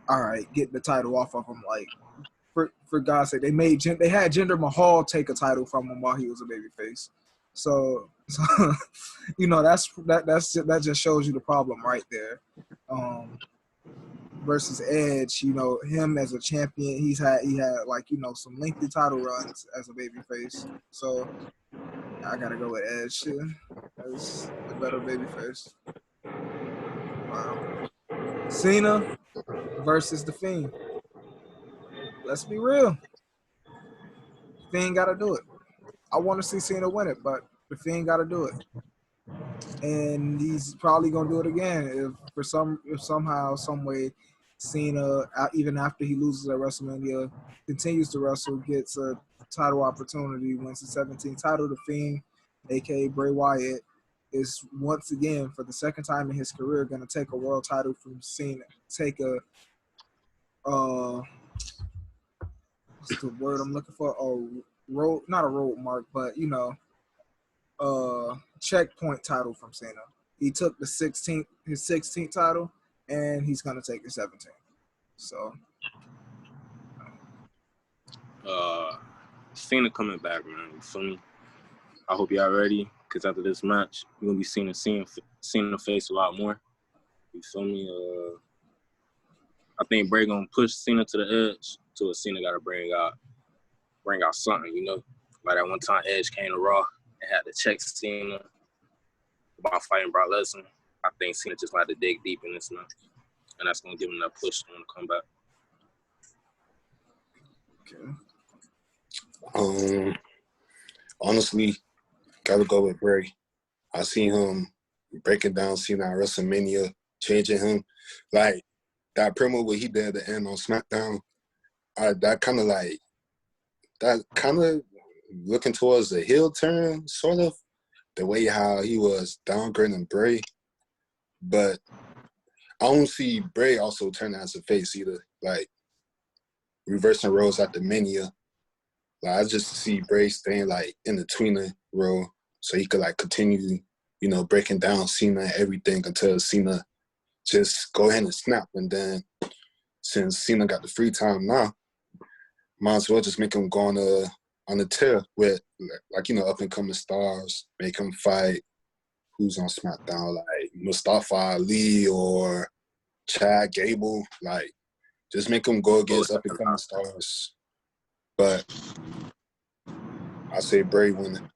all right, get the title off of him. Like, for God's sake, they had Jinder Mahal take a title from him while he was a babyface. So that just shows you the problem right there. Versus Edge, him as a champion, he had like some lengthy title runs as a babyface. So I gotta go with Edge as the better babyface. Wow. Cena versus The Fiend. Let's be real. Fiend gotta do it. I want to see Cena win it, but The Fiend gotta do it. And he's probably gonna do it again if somehow, some way, Cena, even after he loses at WrestleMania, continues to wrestle, gets a title opportunity, wins the 17th title. The Fiend, aka Bray Wyatt, is once again for the second time in his career going to take a world title from Cena. Take a what's the word I'm looking for? Not a road mark, but checkpoint title from Cena. He took his 16th title, and he's gonna take the 17th. So, Cena coming back, man. You feel me? I hope y'all ready, because after this match, you're gonna be seeing the face a lot more. You feel me? I think Bray gonna push Cena to the edge till Cena gotta bring out something, Like that one time Edge came to Raw and had to check Cena about fighting Brock Lesnar. I think Cena just had to dig deep in this match, and that's gonna give him that push to come back. Okay. Honestly, gotta go with Bray. I seen him breaking down Cena at WrestleMania, changing him. Like, that promo where he did at the end on SmackDown, that kind of looking towards the heel turn, sort of, the way how he was downgrading Bray. But I don't see Bray also turning as a face either, like reversing roles at the Mania. Like, I just see Bray staying like in the tweener role so he could like continue, breaking down Cena and everything until Cena just go ahead and snap. And then since Cena got the free time now, might as well just make him go on a tear with, like, up and coming stars. Make him fight who's on SmackDown, like Mustafa Ali or Chad Gable. Like, just make him go against up and coming stars. But I say Bray winning.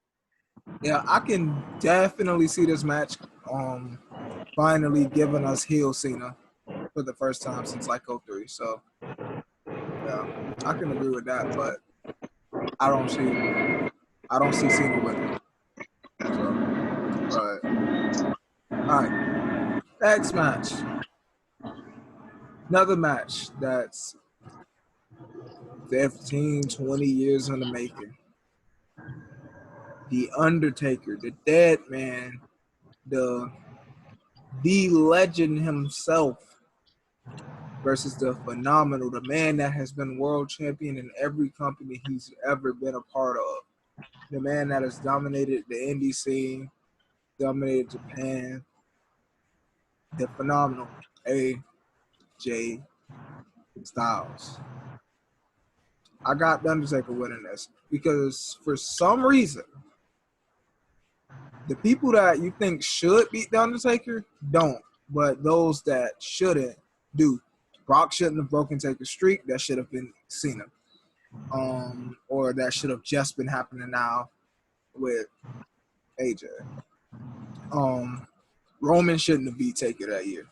Yeah, I can definitely see this match finally giving us heel Cena for the first time since like 03. So yeah, I can agree with that, but I don't see Cena winning. So, but all right, next match. Another match that's 15, 20 years in the making. The Undertaker, the dead man, the legend himself versus the phenomenal, the man that has been world champion in every company he's ever been a part of. The man that has dominated the indie scene, dominated Japan. The phenomenal AJ Styles. I got The Undertaker winning this because for some reason, the people that you think should beat The Undertaker don't, but those that shouldn't do. Brock shouldn't have broken Taker's streak. That should have been Cena. Or that should have just been happening now with AJ. Roman shouldn't have beat Taker that year.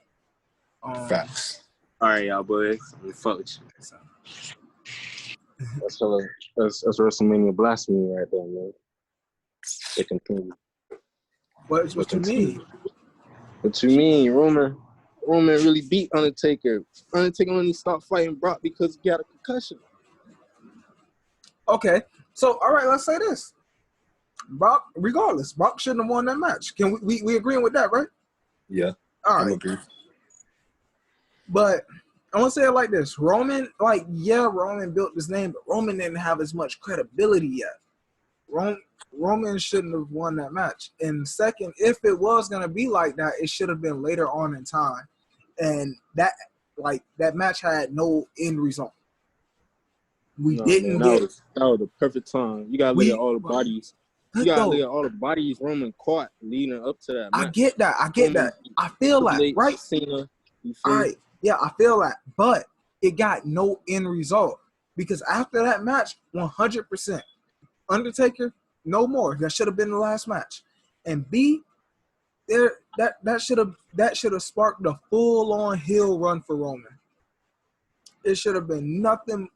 Facts. All right, y'all boys. Fuck with you. That's WrestleMania blasphemy right there, man. They continue. What you mean? What you mean, Roman really beat Undertaker. Undertaker only stopped fighting Brock because he got a concussion. Okay, so all right, let's say this. Brock shouldn't have won that match. Can we agreeing with that, right? Yeah. All right. I'm agree. But I want to say it like this. Roman built his name, but Roman didn't have as much credibility yet. Roman shouldn't have won that match. And second, if it was going to be like that, it should have been later on in time. And that match had no end result. That was the perfect time. You gotta look at all the bodies. You gotta look at all the bodies Roman caught leading up to that match. I get that. I feel that, right? Cena, all right. Yeah, I feel that. But it got no end result. Because after that match, 100%, Undertaker, no more. That should have been the last match. And B, that should have sparked a full-on heel run for Roman. It should have been nothing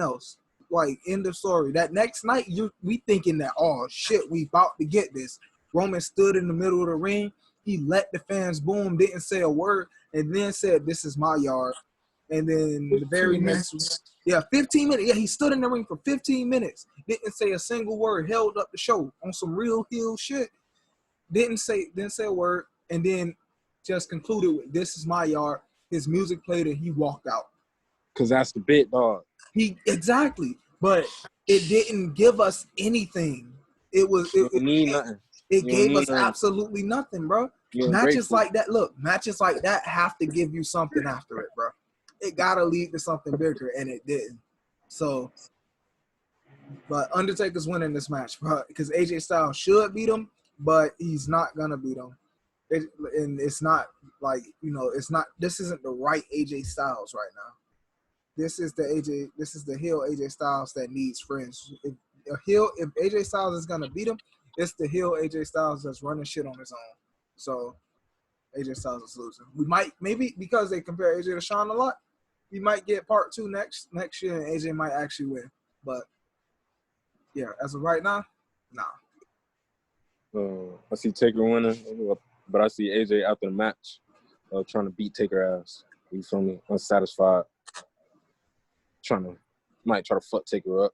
else. Like, end of story. That next night, we thinking that, oh shit, we about to get this. Roman stood in the middle of the ring. He let the fans boom, didn't say a word, and then said, "This is my yard." And then the very next, 15 minutes. Yeah, he stood in the ring for 15 minutes. Didn't say a single word. Held up the show on some real heel shit. Didn't say a word, and then just concluded with, "This is my yard." His music played, and he walked out. Cause that's the bit, dog. Exactly, but it didn't give us anything. It nothing. It gave us absolutely nothing, bro. Matches like that have to give you something after it, bro. It gotta lead to something bigger, and it didn't. So, but Undertaker's winning this match, bro, because AJ Styles should beat him, but he's not gonna beat him. And it's not like, it's not. This isn't the right AJ Styles right now. This is the heel AJ Styles that needs friends. If AJ Styles is gonna beat him, it's the heel AJ Styles that's running shit on his own. So AJ Styles is losing. We might, maybe because they compare AJ to Shawn a lot, we might get part 2 next year, and AJ might actually win. But yeah, as of right now, nah. I see Taker winning, but I see AJ after the match trying to beat Taker ass. You feel me? Unsatisfied. Might try to fuck Taker up.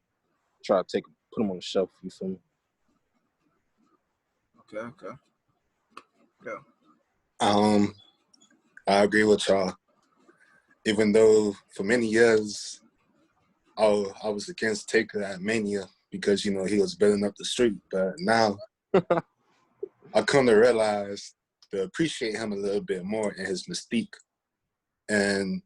Put him on the shelf. You feel me? Okay. I agree with y'all. Even though for many years I was against Taker at Mania because he was building up the streak, but now I come to realize to appreciate him a little bit more and his mystique and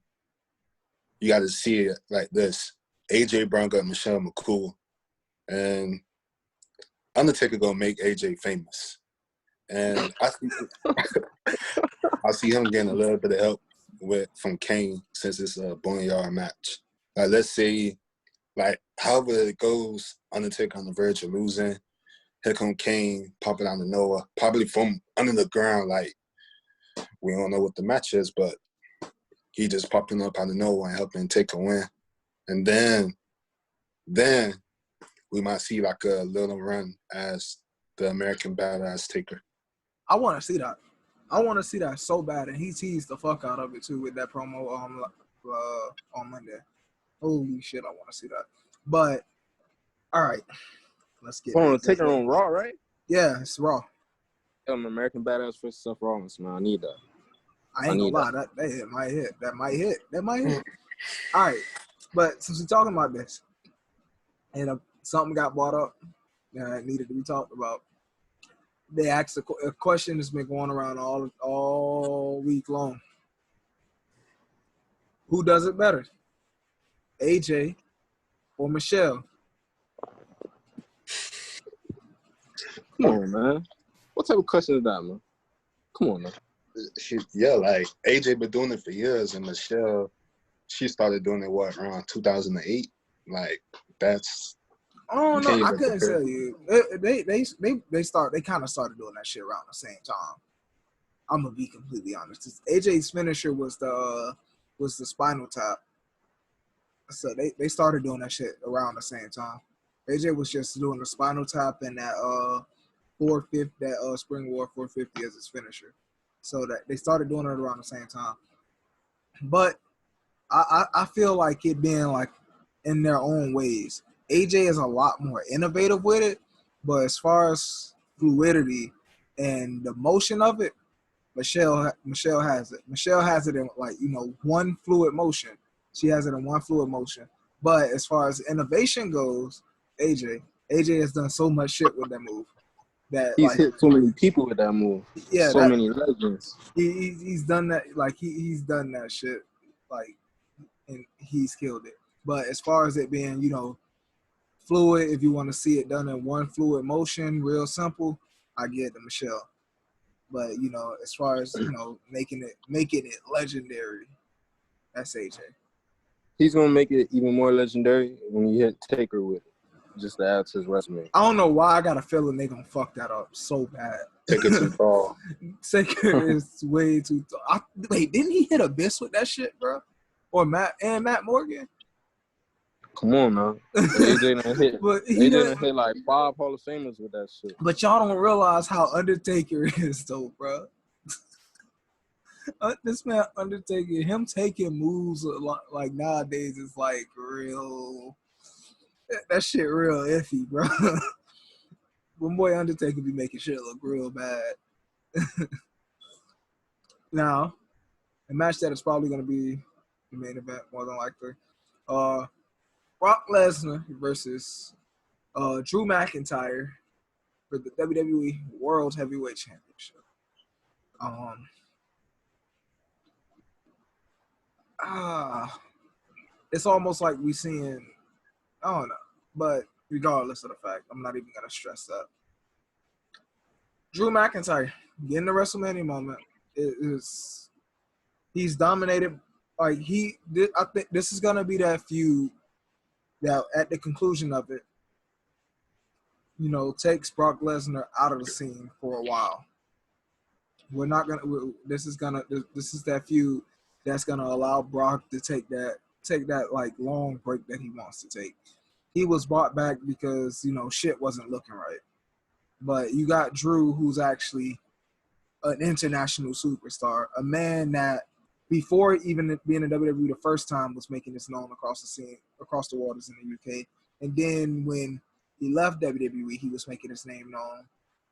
you got to see it like this. AJ brought up Michelle McCool, and Undertaker gonna make AJ famous. And I see him getting a little bit of help from Kane since it's a boneyard match. Like, let's say, like, however it goes, Undertaker on the verge of losing. Here come Kane popping out of nowhere, probably from under the ground. Like, we don't know what the match is, but he just popping up out of nowhere and helping Taker win. And then we might see like a little run as the American Badass Taker. I want to see that. I want to see that so bad, and he teased the fuck out of it too with that promo on Monday. Holy shit, I want to see that. But all right, let's get. Hold on, Taker on Raw, right? Yeah, it's Raw. I'm American Badass versus Seth Rollins, man. I need that. I ain't gonna lie, that might hit. That might hit. All right, but since we're talking about this, and something got brought up that needed to be talked about. They asked a question that's been going around all week long. Who does it better, AJ or Michelle? Come on, man. What type of question is that, man? Come on, man. Like AJ been doing it for years, and Michelle, she started doing it around 2008. Like, that's. Oh no, I couldn't tell you. They kind of started doing that shit around the same time. I'm gonna be completely honest. AJ's finisher was the spinal tap. So they started doing that shit around the same time. AJ was just doing the spinal tap and that 450, that Spring War 450 as his finisher. So that they started doing it around the same time. But I feel like it being like in their own ways. AJ is a lot more innovative with it, but as far as fluidity and the motion of it, Michelle has it. Michelle has it in one fluid motion. She has it in one fluid motion. But as far as innovation goes, AJ has done so much shit with that move. That he's hit so many people with that move. Yeah, so many legends. He's done that. Like he's done that shit. Like, and he's killed it. But as far as it being, fluid, if you want to see it done in one fluid motion, real simple, I get the Michelle. But as far as making it legendary, that's AJ. He's gonna make it even more legendary when you hit Taker with it, just to add to his resume. I don't know why I got a feeling they're gonna fuck that up so bad. Taker too tall. Taker is way too tall. Wait, didn't he hit Abyss with that shit, bro? Or Matt Morgan? Come on, now. AJ done hit like 5 Hall of Famers with that shit. But y'all don't realize how Undertaker is, though, bro. This man Undertaker, him taking moves like nowadays is like real. That shit real iffy, bro. When boy Undertaker be making shit look real bad. Now, the match that is probably going to be the main event, more than likely. Brock Lesnar versus Drew McIntyre for the WWE World Heavyweight Championship. It's almost like we seeing, I don't know, but regardless of the fact, I'm not even gonna stress that. Drew McIntyre getting the WrestleMania moment he's dominated. Like I think this is gonna be that feud that at the conclusion of it, takes Brock Lesnar out of the scene for a while. We're not gonna. This is that feud that's gonna allow Brock to take that like long break that he wants to take. He was brought back because shit wasn't looking right, but you got Drew, who's actually an international superstar, a man that before even being in WWE the first time was making this known across the waters in the UK, and then when he left WWE, he was making his name known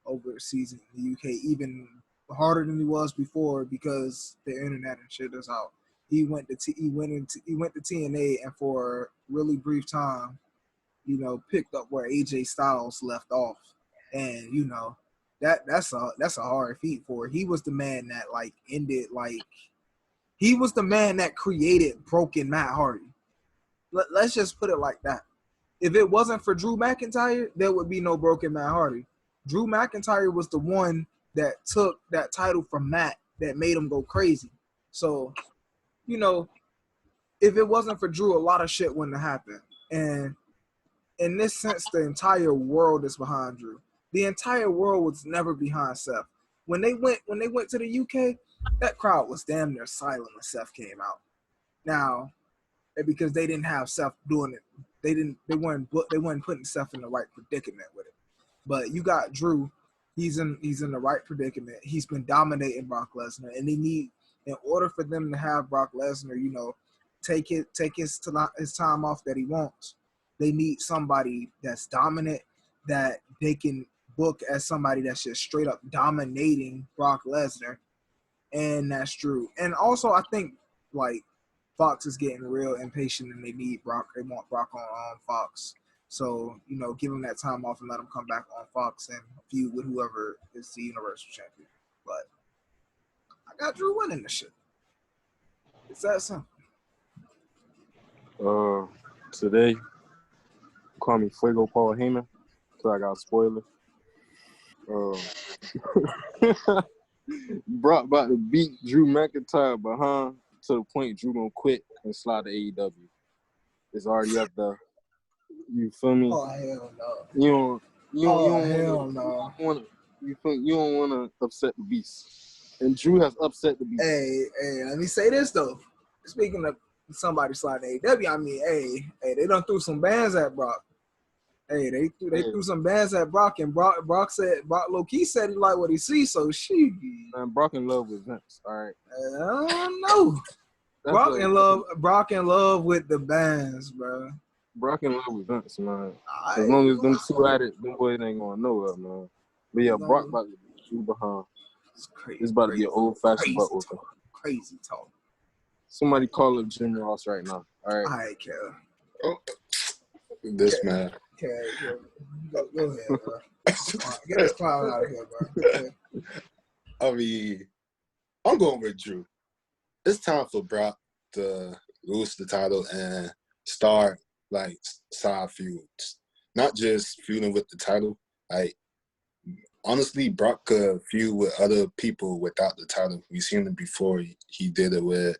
overseas in the UK even harder than he was before because the internet and shit is out. He went to TNA and for a really brief time, picked up where AJ Styles left off, and that's a hard feat for. He was the man that like ended like He was the man that created broken Matt Hardy. Let's just put it like that. If it wasn't for Drew McIntyre, there would be no broken Matt Hardy. Drew McIntyre was the one that took that title from Matt that made him go crazy. So, you know, if it wasn't for Drew, a lot of shit wouldn't have happened. And in this sense, the entire world is behind Drew. The entire world was never behind Seth. When they went to the UK, that crowd was damn near silent when Seth came out. Now, because they didn't have Seth doing it, they weren't putting Seth in the right predicament with it. But you got Drew, he's in the right predicament. He's been dominating Brock Lesnar, and they need, in order for them to have Brock Lesnar, you know, take his time off that he wants. They need somebody that's dominant, that they can book as somebody that's just straight up dominating Brock Lesnar, and that's Drew. And also, I think like Fox is getting real impatient, and they need Brock. They want Brock on Fox. So, you know, give him that time off and let him come back on Fox and feud with whoever is the Universal Champion. But I got Drew winning this shit. It's that simple. Today, call me Fuego Paul Heyman, so I got a spoiler. Brock about to beat Drew McIntyre behind to the point Drew gonna quit and slide to AEW. It's already up there. You feel me? Oh hell no! You don't want to upset the beast, and Drew has upset the beast. Hey, let me say this though. Speaking of somebody sliding AEW, I mean, hey, they done threw some bands at Brock. Hey, they threw some bands at Brock, and Brock low-key said he like what he sees, so she. Man, Brock in love with Vince, all right? I don't know. Brock in love with the bands, bro. Brock in love with Vince, man. As long as them two at it, them boys ain't going nowhere, man. But yeah, Brock about to be Drew behind. It's crazy. It's about to be an old-fashioned butt whooping. Crazy talk. Somebody call up Jim Ross right now, all right? All right, Kev. This man. Kev, go ahead, bro. Get this clown out of here, bro. I mean, I'm going with Drew. It's time for Brock to lose the title and start like side feuds, not just feuding with the title. Like honestly, Brock could feud with other people without the title. We've seen it before. He did it with.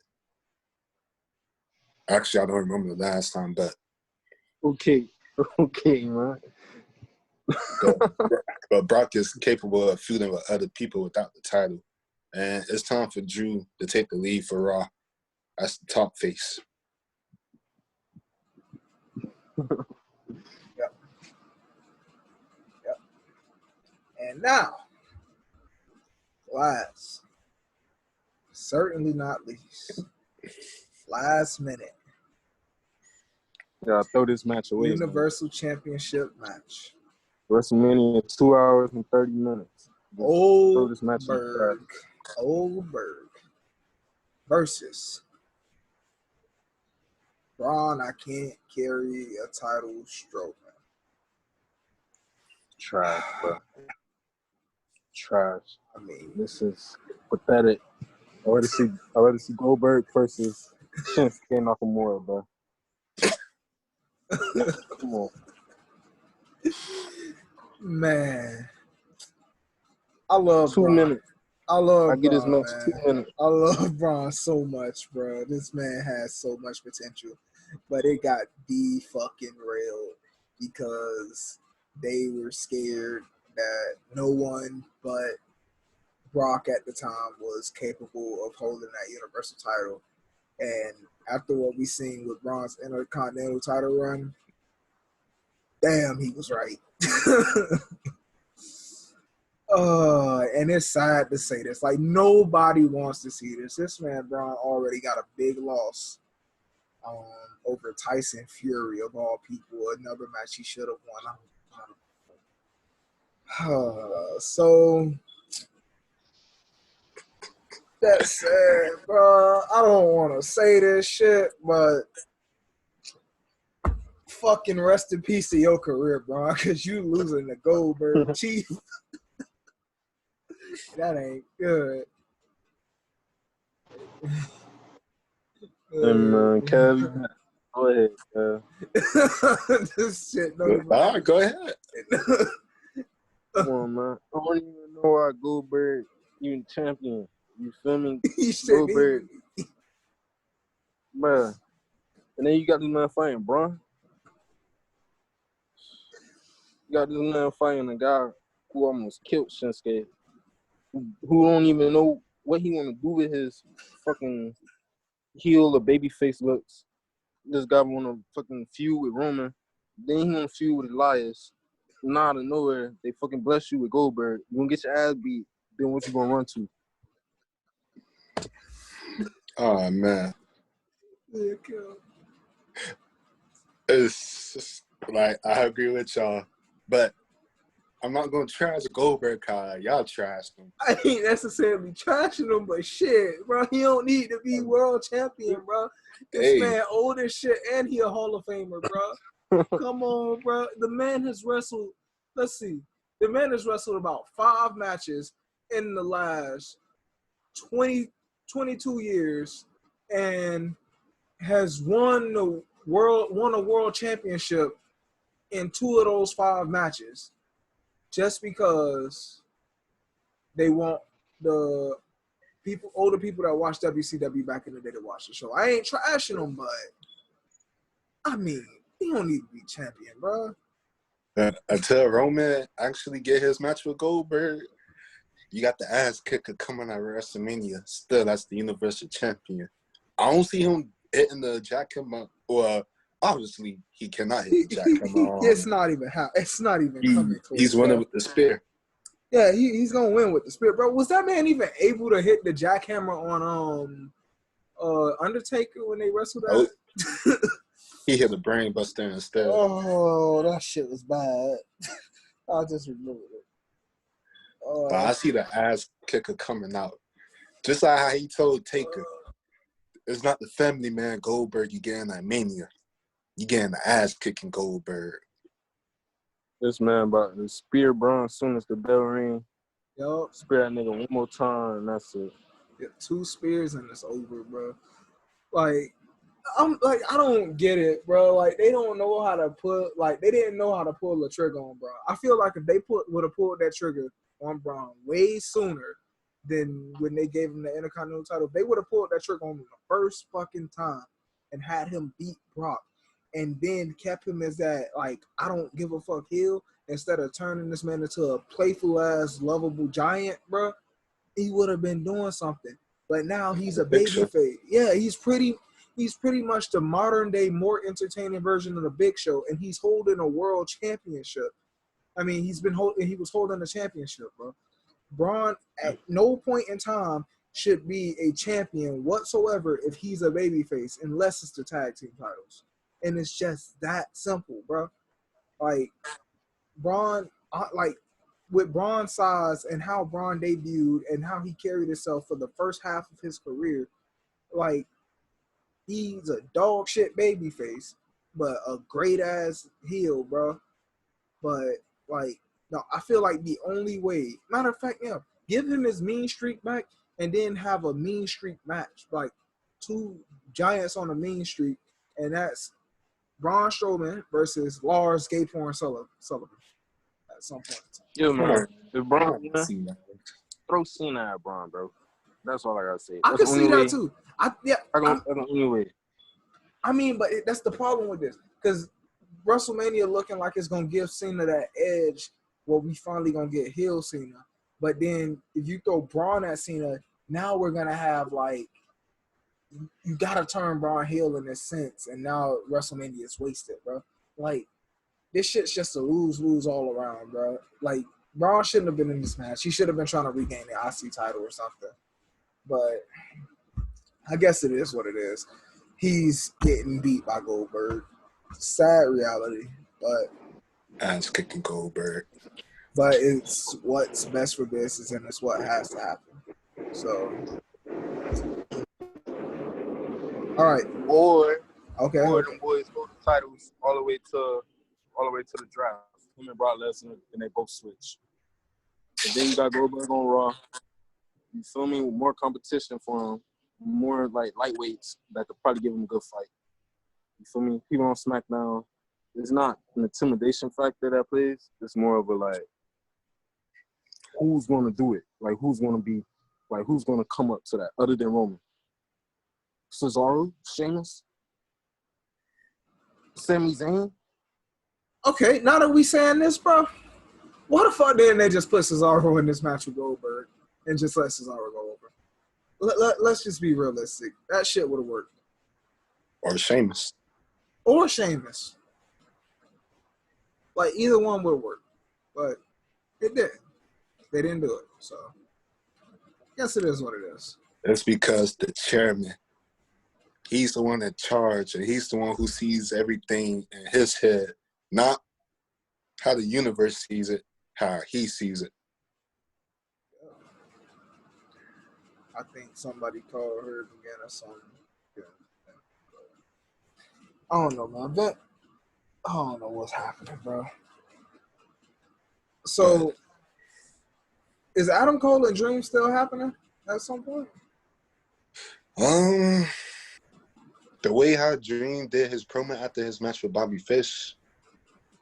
Actually, I don't remember the last time, but okay, man. But Brock is capable of feuding with other people without the title. And it's time for Drew to take the lead for Raw. That's the top face. Yep. And now, last, certainly not least, last minute. Yeah, throw this match away. Universal Championship match. WrestleMania 2 hours and 30 minutes. Goldberg versus Braun. I can't carry a title stroke. Trash, bro. Trash. I mean, this is pathetic. I rather see Goldberg versus Shinsuke Nakamura, bro. Come on. Man. I love 2 Braun. minutes. I get his match 2 minutes. I love Braun so much, bro. This man has so much potential. But it got fucking real because they were scared that no one but Brock at the time was capable of holding that Universal title. And after what we seen with Braun's Intercontinental title run, damn, he was right. And it's sad to say this. Like, nobody wants to see this. This man, Braun, already got a big loss over Tyson Fury, of all people. Another match he should have won. So, that's sad, bro. I don't want to say this shit, but fucking rest in peace to your career, bro, because you losing the Goldberg Chief. That ain't good. And Kev, go ahead, Kev. This shit don't even. All right, go ahead. Come on, man. I don't even know why Goldberg even champion. You feel me? He shouldn't Goldberg, even. man. And then you got this man fighting Braun. You got this man fighting a guy who almost killed Shinsuke, who don't even know what he want to do with his fucking heel or babyface looks. This guy want to fucking feud with Roman. Then he want to feud with Elias. Now out of nowhere, they fucking bless you with Goldberg. You gonna get your ass beat. Then what you gonna run to? Oh man, Yeah, kill. it's just, like I agree with y'all, but I'm not gonna trash Goldberg. Y'all trashed him. I ain't necessarily trashing him, but shit, bro, he don't need to be world champion, bro. This man old as shit, and he a Hall of Famer, bro. Come on, bro. The man has wrestled. Let's see. The man has wrestled about 5 matches in the last 22 years, and has won a world championship in 2 of those 5 matches, just because they want the older people that watch WCW back in the day to watch the show. I ain't trashing them, but I mean, he don't need to be champion, bro. Until Roman actually get his match with Goldberg, you got the ass kicker coming at WrestleMania. Still, that's the Universal Champion. I don't see him hitting the jackhammer. Well, obviously, he cannot hit the jackhammer. It's not even coming close. He's winning with the spear. Yeah, he's gonna win with the spear, bro. Was that man even able to hit the jackhammer on Undertaker when they wrestled that? Oh. He hit a brain buster instead. Oh, that shit was bad. I just remembered it. But I see the ass kicker coming out. Just like how he told Taker, it's not the family man Goldberg you getting at Mania. You getting the ass kicking Goldberg. This man about to spear Braun as soon as the bell ring. Yup. Spear that nigga one more time, and that's it. Yeah, 2 spears and it's over, bro. Like, I don't get it, bro. Like, they don't know how to they didn't know how to pull the trigger on Braun. I feel like if they would have pulled that trigger on Braun way sooner than when they gave him the Intercontinental title, they would have pulled that trigger on him the first fucking time and had him beat Brock, and then kept him as that, like, I don't give a fuck heel, instead of turning this man into a playful ass lovable giant, bro. He would have been doing something. But now he's a babyface. Yeah, he's pretty much the modern day, more entertaining version of the Big Show, and he's holding a world championship. I mean, he was holding a championship, bro. Braun at no point in time should be a champion whatsoever if he's a babyface, unless it's the tag team titles. And it's just that simple, bro. Like, Braun, with Braun's size and how Braun debuted and how he carried himself for the first half of his career, like, he's a dog shit babyface, but a great ass heel, bro. But, like, no, I feel like the only way, matter of fact, yeah, give him his mean streak back and then have a mean streak match, like 2 giants on a mean streak, and that's Braun Strowman versus Lars Gayporn Sullivan at some point in time. Yeah, man. If Braun, throw Cena at Braun, bro. That's all I gotta say. I can see that too. That's the only way. I mean, but that's the problem with this, because WrestleMania looking like it's gonna give Cena that edge. Well, we finally gonna get heel Cena, but then if you throw Braun at Cena, now we're gonna have, like, you gotta turn Braun heel in this sense, and now WrestleMania is wasted, bro. Like, this shit's just a lose all around, bro. Like, Braun shouldn't have been in this match. He should have been trying to regain the IC title or something. But I guess it is what it is. He's getting beat by Goldberg. Sad reality, but Ass kicking Goldberg. But it's what's best for business, and it's what has to happen. So, all right. Or them boys hold the titles all the way to the draft. Him and Brock Lesnar, and they both switch. And then you got Goldberg on Raw. You feel me? With more competition for him. more like lightweights that could probably give him a good fight. You feel me? People on SmackDown, it's not an intimidation factor that plays. It's more of a like, who's going to do it? Like, who's going to come up to that other than Roman? Cesaro, Sheamus, Sami Zayn. Okay, now that we saying this, bro, why the fuck didn't they just put Cesaro in this match with Goldberg and just let Cesaro go over? Let's just be realistic. That shit would have worked. Or Sheamus. Or Sheamus. Like, either one would have worked. But it didn't. They didn't do it. So, I guess it is what it is. That's because the chairman, he's the one in charge, and he's the one who sees everything in his head, not how the universe sees it, how he sees it. I think somebody called her again or something. Yeah. I don't know, man. But I don't know what's happening, bro. So, is Adam Cole and Dream still happening at some point? The way how Dream did his promo after his match with Bobby Fish,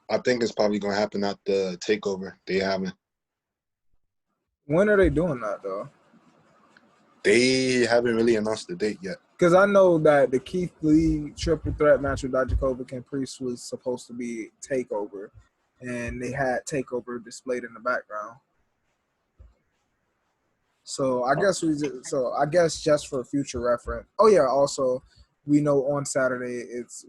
I think it's probably gonna happen at the takeover they having. When are they doing that though? They haven't really announced the date yet. Because I know that the Keith Lee triple threat match with Dijakovic and Priest was supposed to be takeover, and they had takeover displayed in the background. So I guess just for future reference. Oh yeah, also we know on Saturday is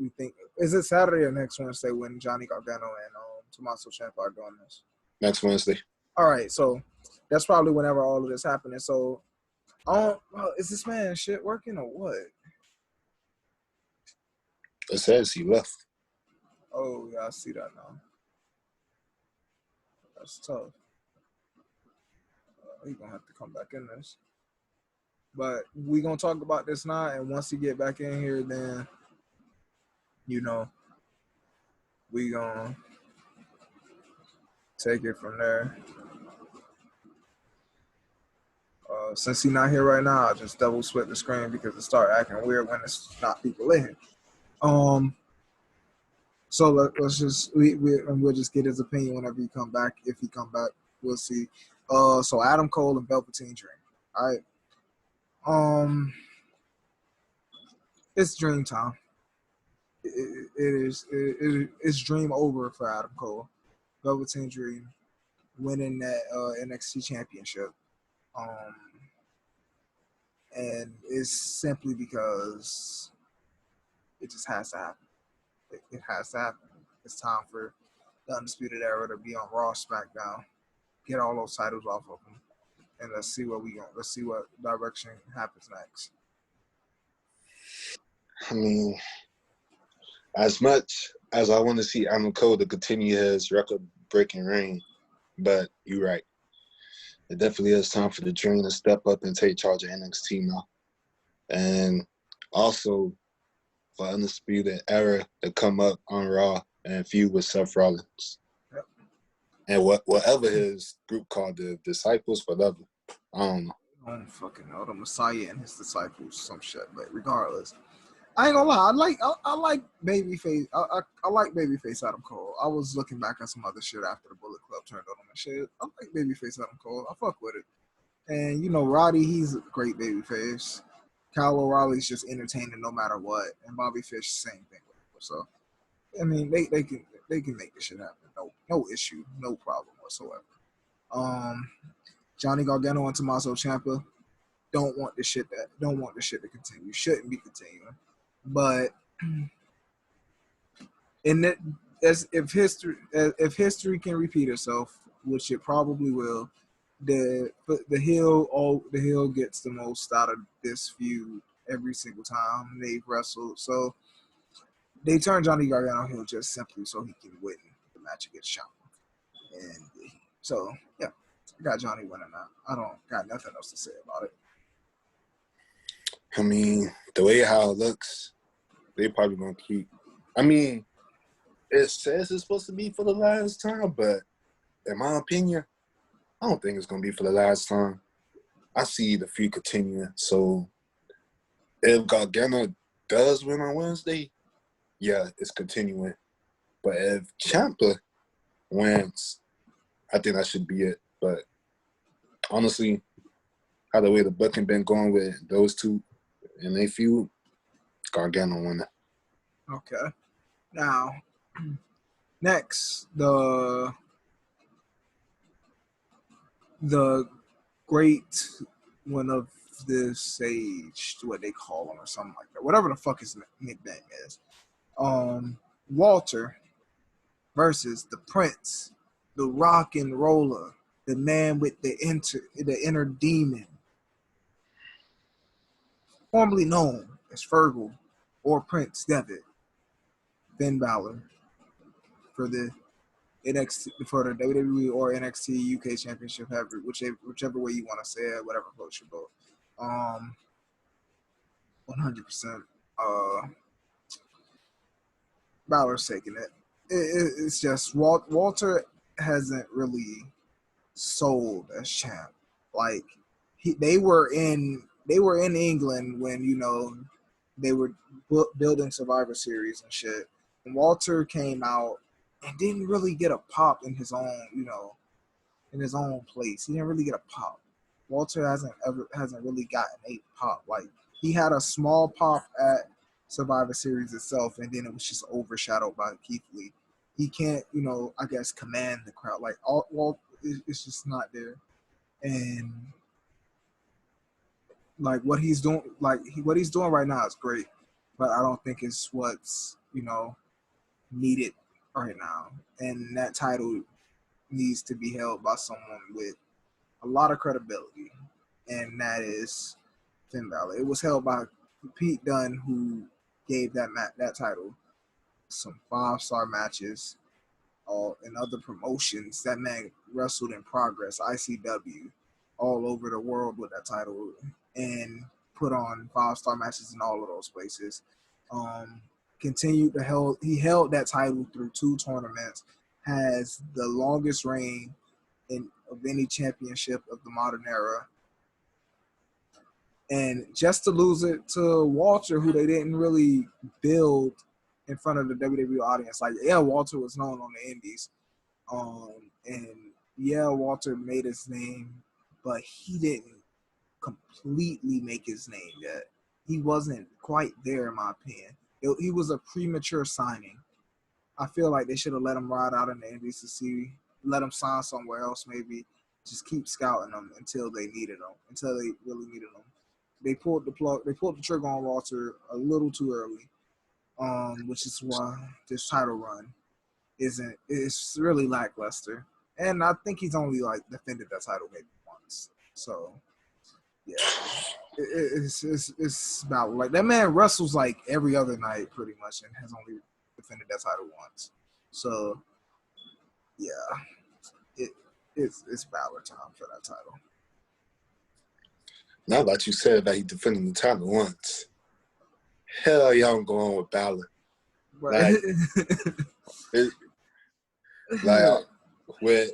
it Saturday or next Wednesday when Johnny Gargano and Tommaso Ciampa are doing this? Next Wednesday. All right, so that's probably whenever all of this happening. So, is this man shit working or what? It says he left. Oh yeah, I see that now. That's tough. He's gonna have to come back in this. But we gonna talk about this now, and once he get back in here, then we gonna take it from there. Since he's not here right now, I'll just double split the screen because it start acting weird when it's not people in here. So let's just we'll just get his opinion whenever he come back. If he come back, we'll see. So Adam Cole and Velveteen Dream. All right. It's dream time. It's dream over for Adam Cole. Velveteen Dream winning that NXT championship. And it's simply because it just has to happen. It has to happen. It's time for the Undisputed Era to be on Raw, SmackDown, get all those titles off of them, and let's see what direction happens next. I mean, as much as I want to see Adam Cole to continue his record-breaking reign, but you're right. It definitely is time for the Dream to step up and take charge of NXT now. And also for Undisputed Era to come up on Raw and feud with Seth Rollins. Yep. And whatever his group called, the Disciples, whatever. I don't know. I don't fucking know. The Messiah and his disciples, some shit. But regardless, I ain't gonna lie. I like babyface. I like babyface Adam Cole. I was looking back at some other shit after the Bullet Club turned on him and shit. I like babyface Adam Cole. I fuck with it. And Roddy, he's a great babyface. Kyle O'Reilly's just entertaining no matter what, and Bobby Fish, same thing. So, I mean, they can make this shit happen. No issue, no problem whatsoever. Johnny Gargano and Tommaso Ciampa don't want this shit to continue. Shouldn't be continuing. But if history can repeat itself, which it probably will, the heel gets the most out of this feud every single time they've wrestled. So they turn Johnny Gargano heel just simply so he can win the match against Ciampa. And so yeah, I got Johnny winning that. I don't got nothing else to say about it. I mean, the way how it looks, they probably gonna keep. I mean, it says it's supposed to be for the last time, but in my opinion, I don't think it's gonna be for the last time. I see the feud continuing, so If Gargano does win on Wednesday, yeah, it's continuing. But if Ciampa wins, I think that should be it. But honestly, how the way the booking been going with those two and they feud, Gargano winning. Okay. Now, next, the great one of this age, what they call him or something like that, whatever the fuck his nickname is. Walter versus the Prince, the rock and roller, the man with the inner demon, formerly known as Fergal or Prince Devitt, Finn Balor, for the NXT, for the WWE or NXT UK Championship, whichever way you want to say it, whatever floats your boat. 100%. Balor's taking it. It's just Walter hasn't really sold as champ. Like they were in England when they were building Survivor Series and shit. And Walter came out and didn't really get a pop in his own place. He didn't really get a pop. Walter hasn't really gotten a pop. Like he had a small pop at Survivor Series itself, and then it was just overshadowed by Keith Lee. He can't, I guess, command the crowd. Like it's just not there. And like what he's doing right now is great, but I don't think it's what's needed right now. And that title needs to be held by someone with a lot of credibility, and that is Finn Balor. It was held by Pete Dunne, who gave that title some 5-star matches, in other promotions. That man wrestled in Progress, ICW, all over the world with that title, and put on 5-star matches in all of those places. He held that title through 2 tournaments, has the longest reign of any championship of the modern era. And just to lose it to Walter, who they didn't really build in front of the WWE audience. Like, yeah, Walter was known on the indies. And yeah, Walter made his name, but he didn't completely make his name yet. He wasn't quite there, in my opinion. He was a premature signing. I feel like they should have let him ride out in the indies to let him sign somewhere else, maybe. Just keep scouting him until they really needed him. They pulled the trigger on Walter a little too early, which is why this title run it's really lackluster. And I think he's only defended that title maybe once. So yeah, it's about like that man wrestles like every other night pretty much, and has only defended that title once. So yeah, it's Balor time for that title. Now that you said that he defended the title once, hell yeah, I'm going with Balor. Right. With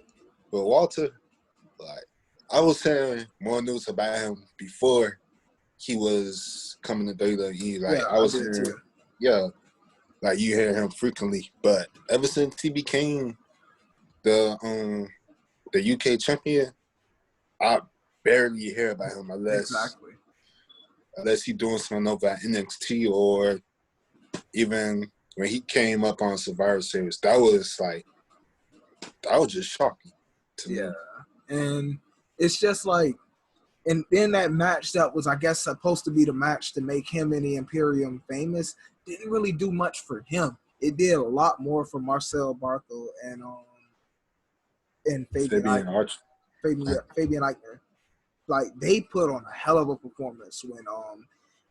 Walter, like I was hearing more news about him before he was coming to WWE. Like yeah, I was hearing, like you hear him frequently, but ever since he became the UK champion, I barely hear about him unless he's doing something over at NXT, or even when he came up on Survivor Series. That was just shocking to me. And it's just like, and then that match that was, I guess, supposed to be the match to make him and the Imperium famous didn't really do much for him. It did a lot more for Marcel Barthel and Fabian Eichner. Like, they put on a hell of a performance when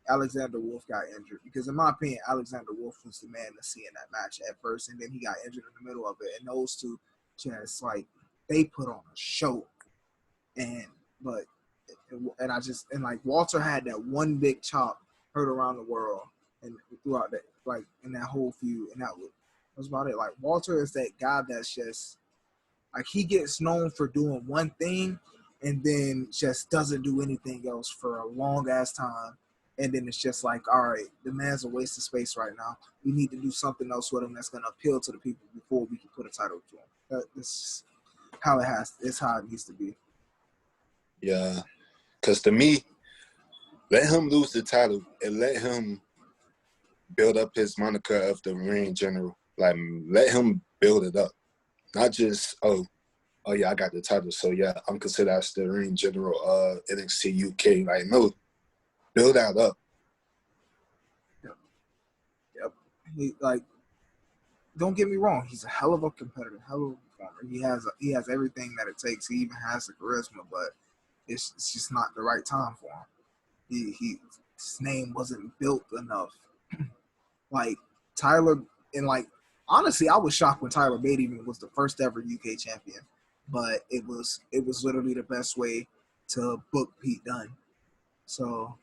Alexander Wolf got injured, because in my opinion, Alexander Wolf was the man to see in that match at first, and then he got injured in the middle of it. And those two just they put on a show. And Walter had that one big chop heard around the world and throughout that, in that whole feud, and that was about it. Like, Walter is that guy that's just he gets known for doing one thing and then just doesn't do anything else for a long ass time. And then it's just like, all right, the man's a waste of space right now. We need to do something else with him that's going to appeal to the people before we can put a title to him. That's how it has. It's how it needs to be. Yeah, because to me, let him lose the title and let him build up his moniker of the ring general. Like, let him build it up. Not just, oh yeah, I got the title, so yeah, I'm considered as the ring general of NXT UK. Like, no, build that up. Yep. Don't get me wrong, he's a hell of a competitor, hell of a performer. He has everything that it takes. He even has the charisma, but it's just not the right time for him. His name wasn't built enough. Like Tyler, and like honestly, I was shocked when Tyler Bate even was the first ever UK champion. But it was literally the best way to book Pete Dunne. So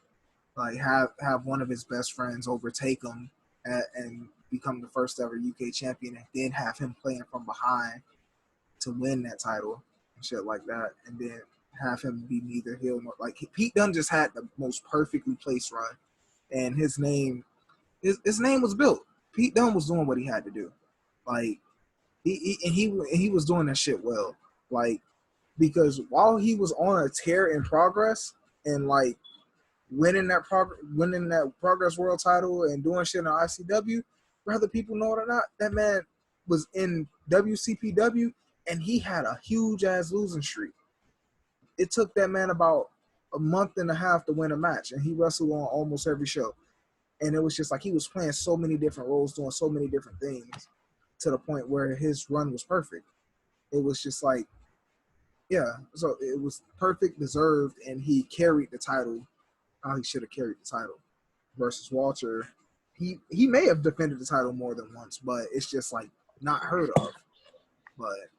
like have one of his best friends overtake him and become the first ever UK champion, and then have him playing from behind to win that title and shit like that, and then have him be neither heel nor like Pete Dunne just had the most perfectly placed run, and his name was built. Pete Dunne was doing what he had to do, like he was doing that shit well, like because while he was on a tear in progress and like winning that Progress World title and doing shit in ICW, whether people know it or not, that man was in WCPW and he had a huge ass losing streak. It took that man about a month and a half to win a match, and he wrestled on almost every show. And it was just like he was playing so many different roles, doing so many different things, to the point where his run was perfect. It was just like, yeah, so it was perfect, deserved, and he carried the title how he should have carried the title. Versus Walter, he may have defended the title more than once, but it's just like not heard of. But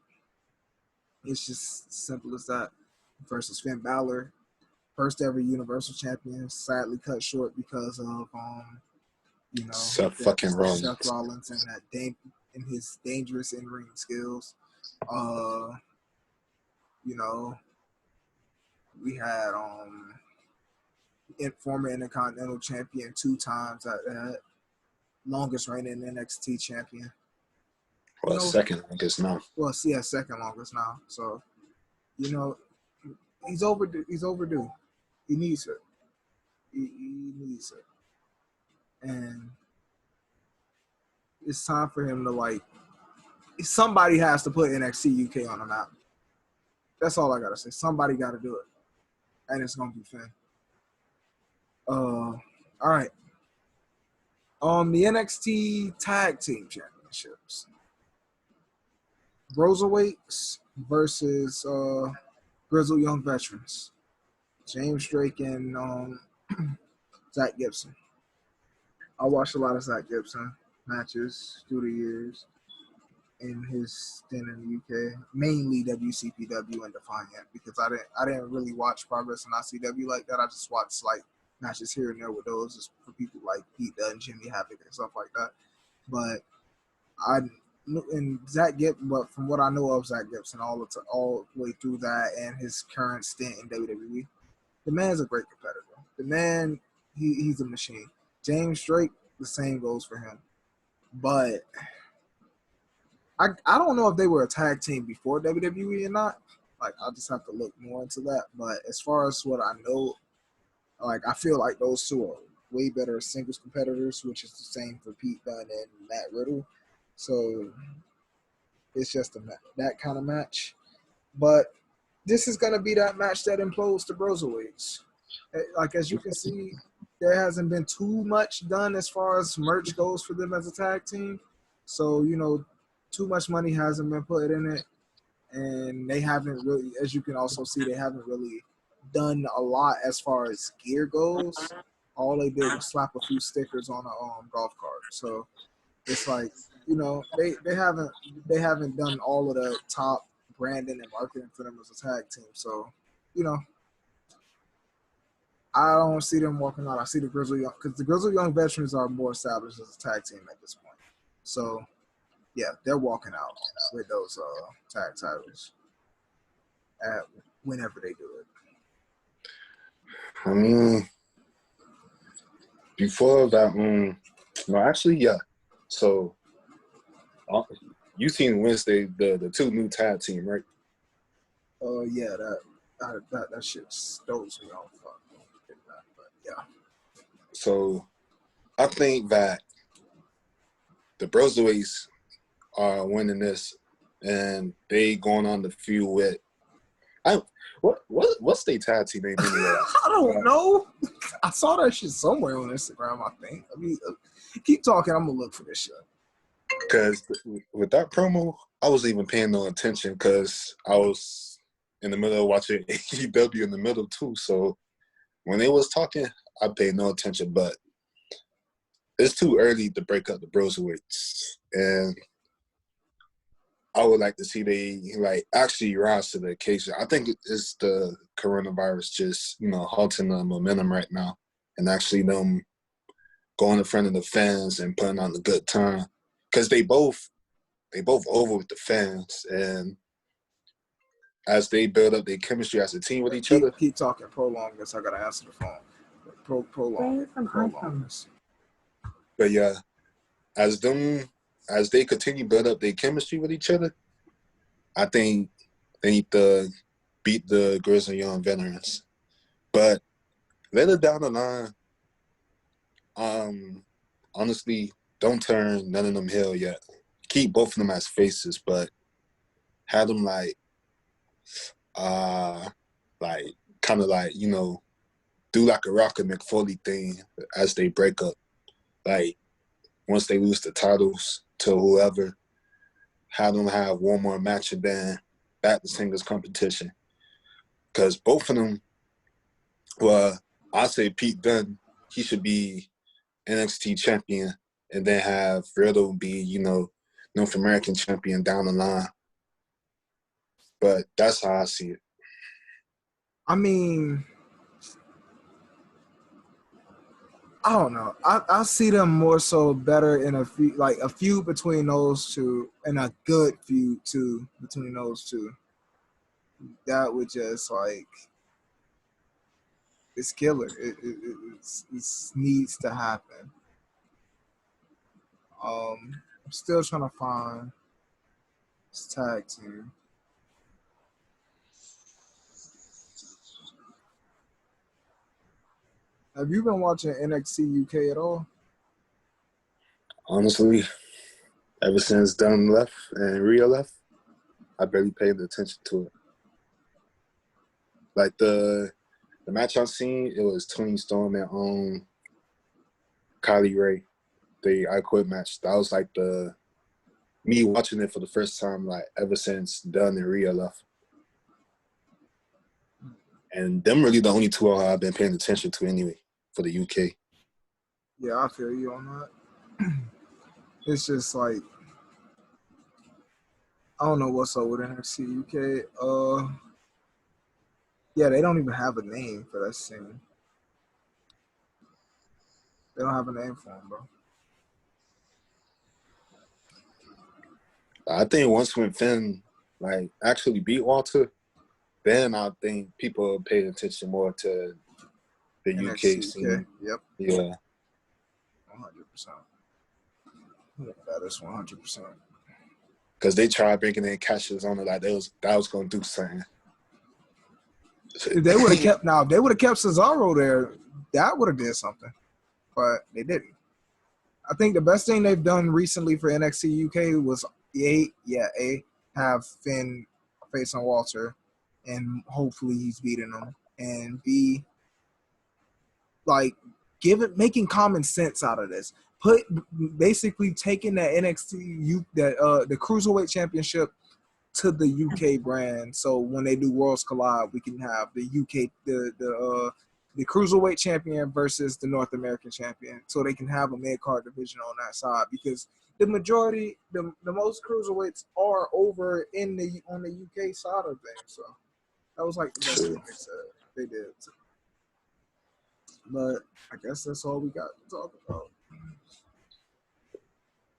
it's just simple as that. Versus Finn Balor, first ever Universal Champion, sadly cut short because of Seth fucking Rollins. Seth Rollins and and his dangerous in ring skills. We had former Intercontinental Champion 2 times at that, longest reigning NXT champion. Well, second longest now. Well, yeah, second longest now. So, he's overdue. He's overdue. He needs it. He needs it. And it's time for him to like. Somebody has to put NXT UK on the map. That's all I gotta say. Somebody got to do it, and it's gonna be Finn. All right. The NXT Tag Team Championships. Broserweights versus Grizzled Young Veterans. James Drake and Zach Gibson. I watched a lot of Zach Gibson matches through the years in his stint in the UK, mainly WCPW and Defiant, because I didn't really watch Progress in ICW like that. I just watched like matches here and there with those just for people like Pete Dunne, Jimmy Havoc, and stuff like that. But but from what I know of Zach Gibson, all the way through that and his current stint in WWE, the man's a great competitor. The man, he's a machine. James Drake, the same goes for him. But I don't know if they were a tag team before WWE or not. Like, I'll just have to look more into that. But as far as what I know, like, I feel like those two are way better singles competitors, which is the same for Pete Dunne and Matt Riddle. So it's just that kind of match. But this is going to be that match that implodes the Broserweights. Like, as you can see, there hasn't been too much done as far as merch goes for them as a tag team. So, too much money hasn't been put in it. And they haven't really, as you can also see, they haven't really done a lot as far as gear goes. All they did was slap a few stickers on a golf cart. So it's like, they haven't done all of the top branding and marketing for them as a tag team. So, I don't see them walking out. I see the Grizzled Young, because the Grizzled Young Veterans are more established as a tag team at this point. So, yeah, they're walking out with those tag titles whenever they do it. I mean, Before that, no, actually, yeah. So, you seen Wednesday the two new tag team, right? Yeah, that shit stoves me off. But yeah. So, I think that the Broserweights are winning this, and they going on the feud with. What's their tag team name anyway? I don't know. I saw that shit somewhere on Instagram, I think. I mean, keep talking. I'm going to look for this shit. Because with that promo, I wasn't even paying no attention because I was in the middle of watching AEW in the middle too. So when they was talking, I paid no attention. But it's too early to break up the Broserweights. And I would like to see they actually rise to the occasion. I think it's the coronavirus just halting the momentum right now, and actually them going in front of the fans and putting on a good time because they both over with the fans, and as they build up their chemistry as a team with each other. Keep talking. Prolong this. I gotta answer the phone. Prolong this. But yeah, as they continue build up their chemistry with each other, I think they need to beat the Grizzly Young Veterans. But later down the line, honestly, don't turn none of them heel yet. Keep both of them as faces, but have them kind of do like a Rock and McFoley thing as they break up. Like once they lose the titles to whoever, have them have one more match and then back to singles competition. Because both of them, well, I say Pete Dunne, he should be NXT champion and then have Riddle be, North American champion down the line. But that's how I see it. I mean, I don't know. I see them more so better in a feud between those two, and a good feud too between those two. That would just it's killer. It needs to happen. I'm still trying to find this tag team. Have you been watching NXT UK at all? Honestly, ever since Dunn left and Rhea left, I barely paid attention to it. Like the match I've seen, it was Tony Storm and Kylie Ray, the I Quit match. That was like me watching it for the first time, ever since Dunn and Rhea left. And them really the only two I've been paying attention to anyway for the UK. Yeah, I feel you on that. It's just I don't know what's up with NXT UK. Yeah, they don't even have a name for that scene. They don't have a name for him, bro. I think once when Finn actually beat Walter, then I think people pay attention more to the NXT UK scene. Yep. Yeah. 100%. That is 100%. Because they tried bringing in Cassius on it that was going to do something. If they would have kept Cesaro there, that would have did something, but they didn't. I think the best thing they've done recently for NXT UK was have Finn face on Walter, and hopefully he's beating him, and B, making common sense out of this. Basically taking that NXT the Cruiserweight Championship to the UK brand. So when they do Worlds Collide, we can have the UK the Cruiserweight champion versus the North American champion. So they can have a mid-card division on that side, because the majority, the most cruiserweights are over on the UK side of things. So that was the best thing they did. But I guess that's all we got to talk about.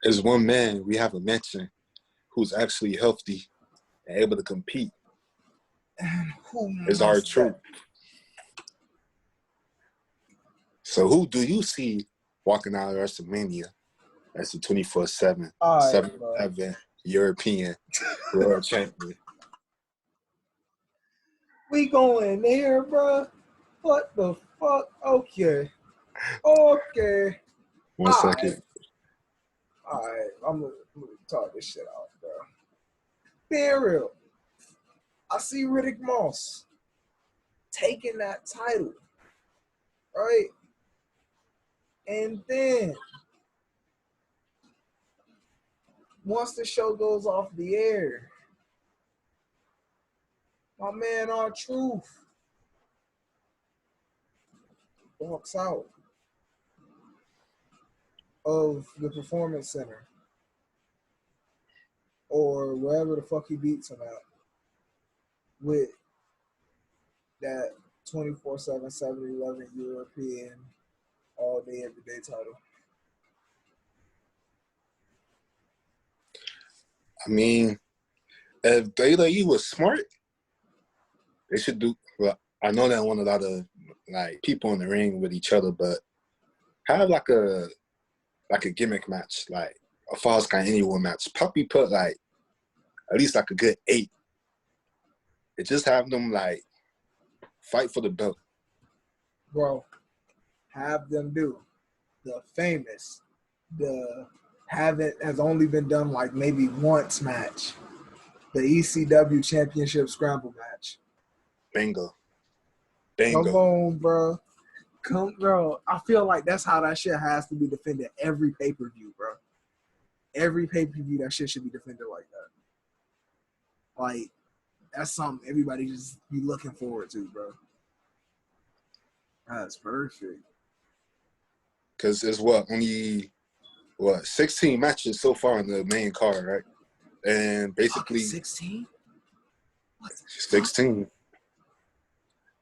There's one man we haven't mentioned who's actually healthy and able to compete. And who is our truth. So who do you see walking out of WrestleMania as the 24/7, All right, 7-11 European World Champion. We going there, bro. What the fuck? Okay. All One second. right. All right. I'm gonna talk this shit out, bro. Being real. I see Riddick Moss taking that title, right? And then once the show goes off the air, my man R-Truth walks out of the Performance Center or wherever the fuck he beats him at with that 24/7, 7-11 European all day, every day title. I mean, if WWE was smart, they should do. Well, I know they don't want a lot of like people in the ring with each other, but have like a gimmick match, like a Falls Count Anywhere match. Probably put like at least like a good 8. And just have them like fight for the belt. Bro, have them do the famous, the haven't has only been done like maybe once match, the ECW Championship Scramble match. Bingo. Come on, bro. Bro. I feel like that's how that shit has to be defended every pay-per-view, bro. Every pay-per-view, that shit should be defended like that. Like, that's something everybody just be looking forward to, bro. That's perfect. Because it's only 16 matches so far in the main card, right? And basically 16? 16.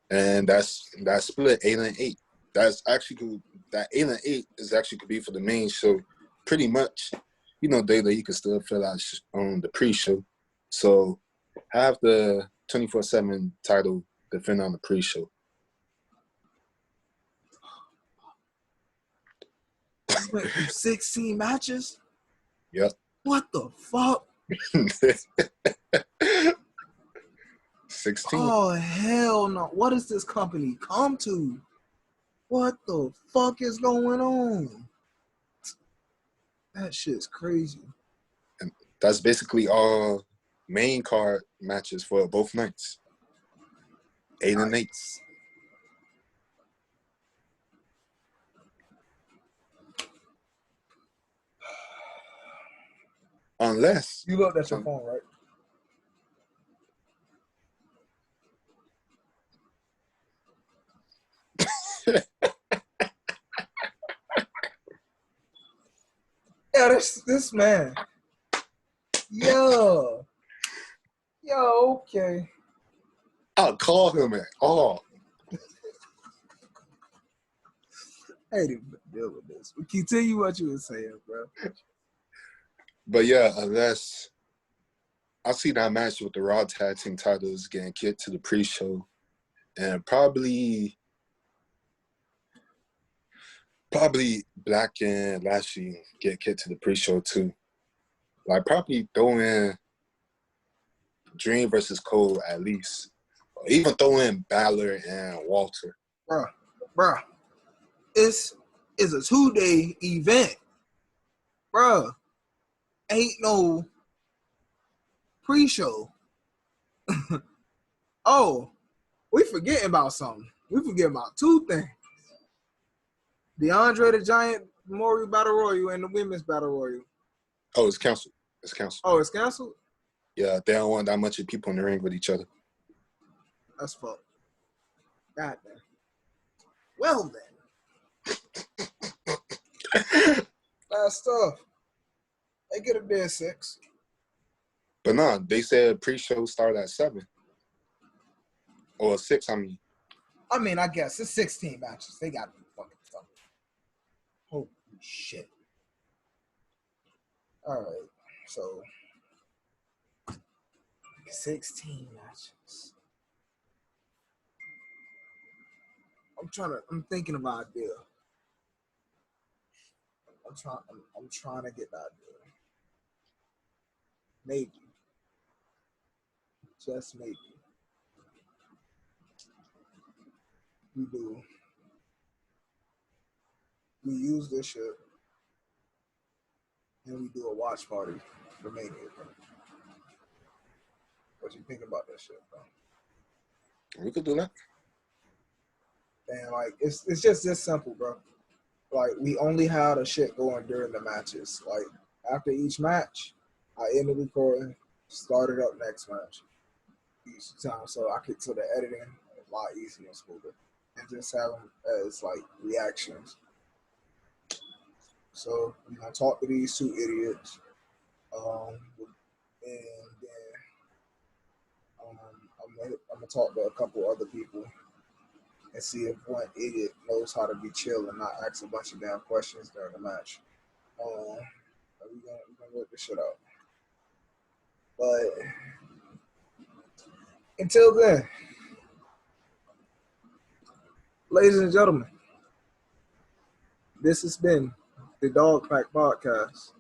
And that's split 8 and 8. That's actually cool. That 8 and 8 is actually could be for the main show. Pretty much, daily you can still fill out on the pre-show. So have the 24/7 title defend on the pre-show. 16 matches? Yep. What the fuck? 16. Oh, hell no. What does this company come to? What the fuck is going on? That shit's crazy. And that's basically all main card matches for both nights. 8 and 8. Unless you looked at your phone, right? Yeah, this man. Yo, okay. I'll call him at all. I ain't even deal with this. But continue what you were saying, bro. But yeah, unless I see that match with the Raw Tag Team titles getting kicked to the pre-show, and probably Black and Lashley get kicked to the pre-show too. Like probably throw in Dream versus Cole at least, or even throw in Balor and Walter. Bruh. It's a 2-day event. Bruh. Ain't no pre-show. Oh, we forgetting about something. We forgetting about 2 things. The Andre the Giant Memorial Battle Royal and the Women's Battle Royal. Oh, it's canceled. Oh, it's canceled? Yeah, they don't want that much of people in the ring with each other. That's fucked. God damn. Well then. That stuff. They get a bid 6. But nah, they said pre-show start at 7. Or 6, I mean. I mean, I guess it's 16 matches. They got to be fucking stuff. Holy shit. All right. So, 16 matches. I'm thinking of an idea. I'm trying to get that there. Maybe, just maybe, we do. We use this shit and we do a watch party for Mania. Bro. What you think about that shit, bro? We could do that. And like, it's just this simple, bro. Like, we only had a shit going during the matches. Like, after each match, I ended recording, started up next match each time, so the editing is a lot easier and smoother, and just have them as like reactions. So we're gonna talk to these two idiots, and then I'm gonna talk to a couple other people and see if one idiot knows how to be chill and not ask a bunch of damn questions during the match. We're gonna work this shit out. But until then, ladies and gentlemen, this has been the Dog Pack Podcast,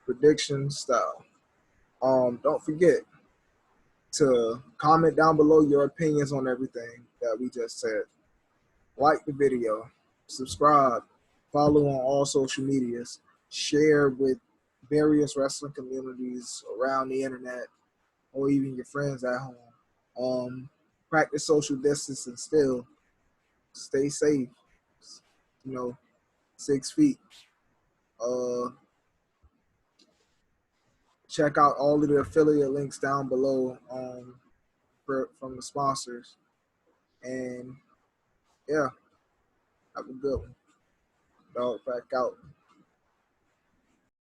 prediction style. Don't forget to comment down below your opinions on everything that we just said. Like the video, subscribe, follow on all social medias, share with various wrestling communities around the internet or even your friends at home. Practice social distance and still stay safe. 6 feet. Check out all of the affiliate links down below from the sponsors. And yeah, have a good one. Dog back out.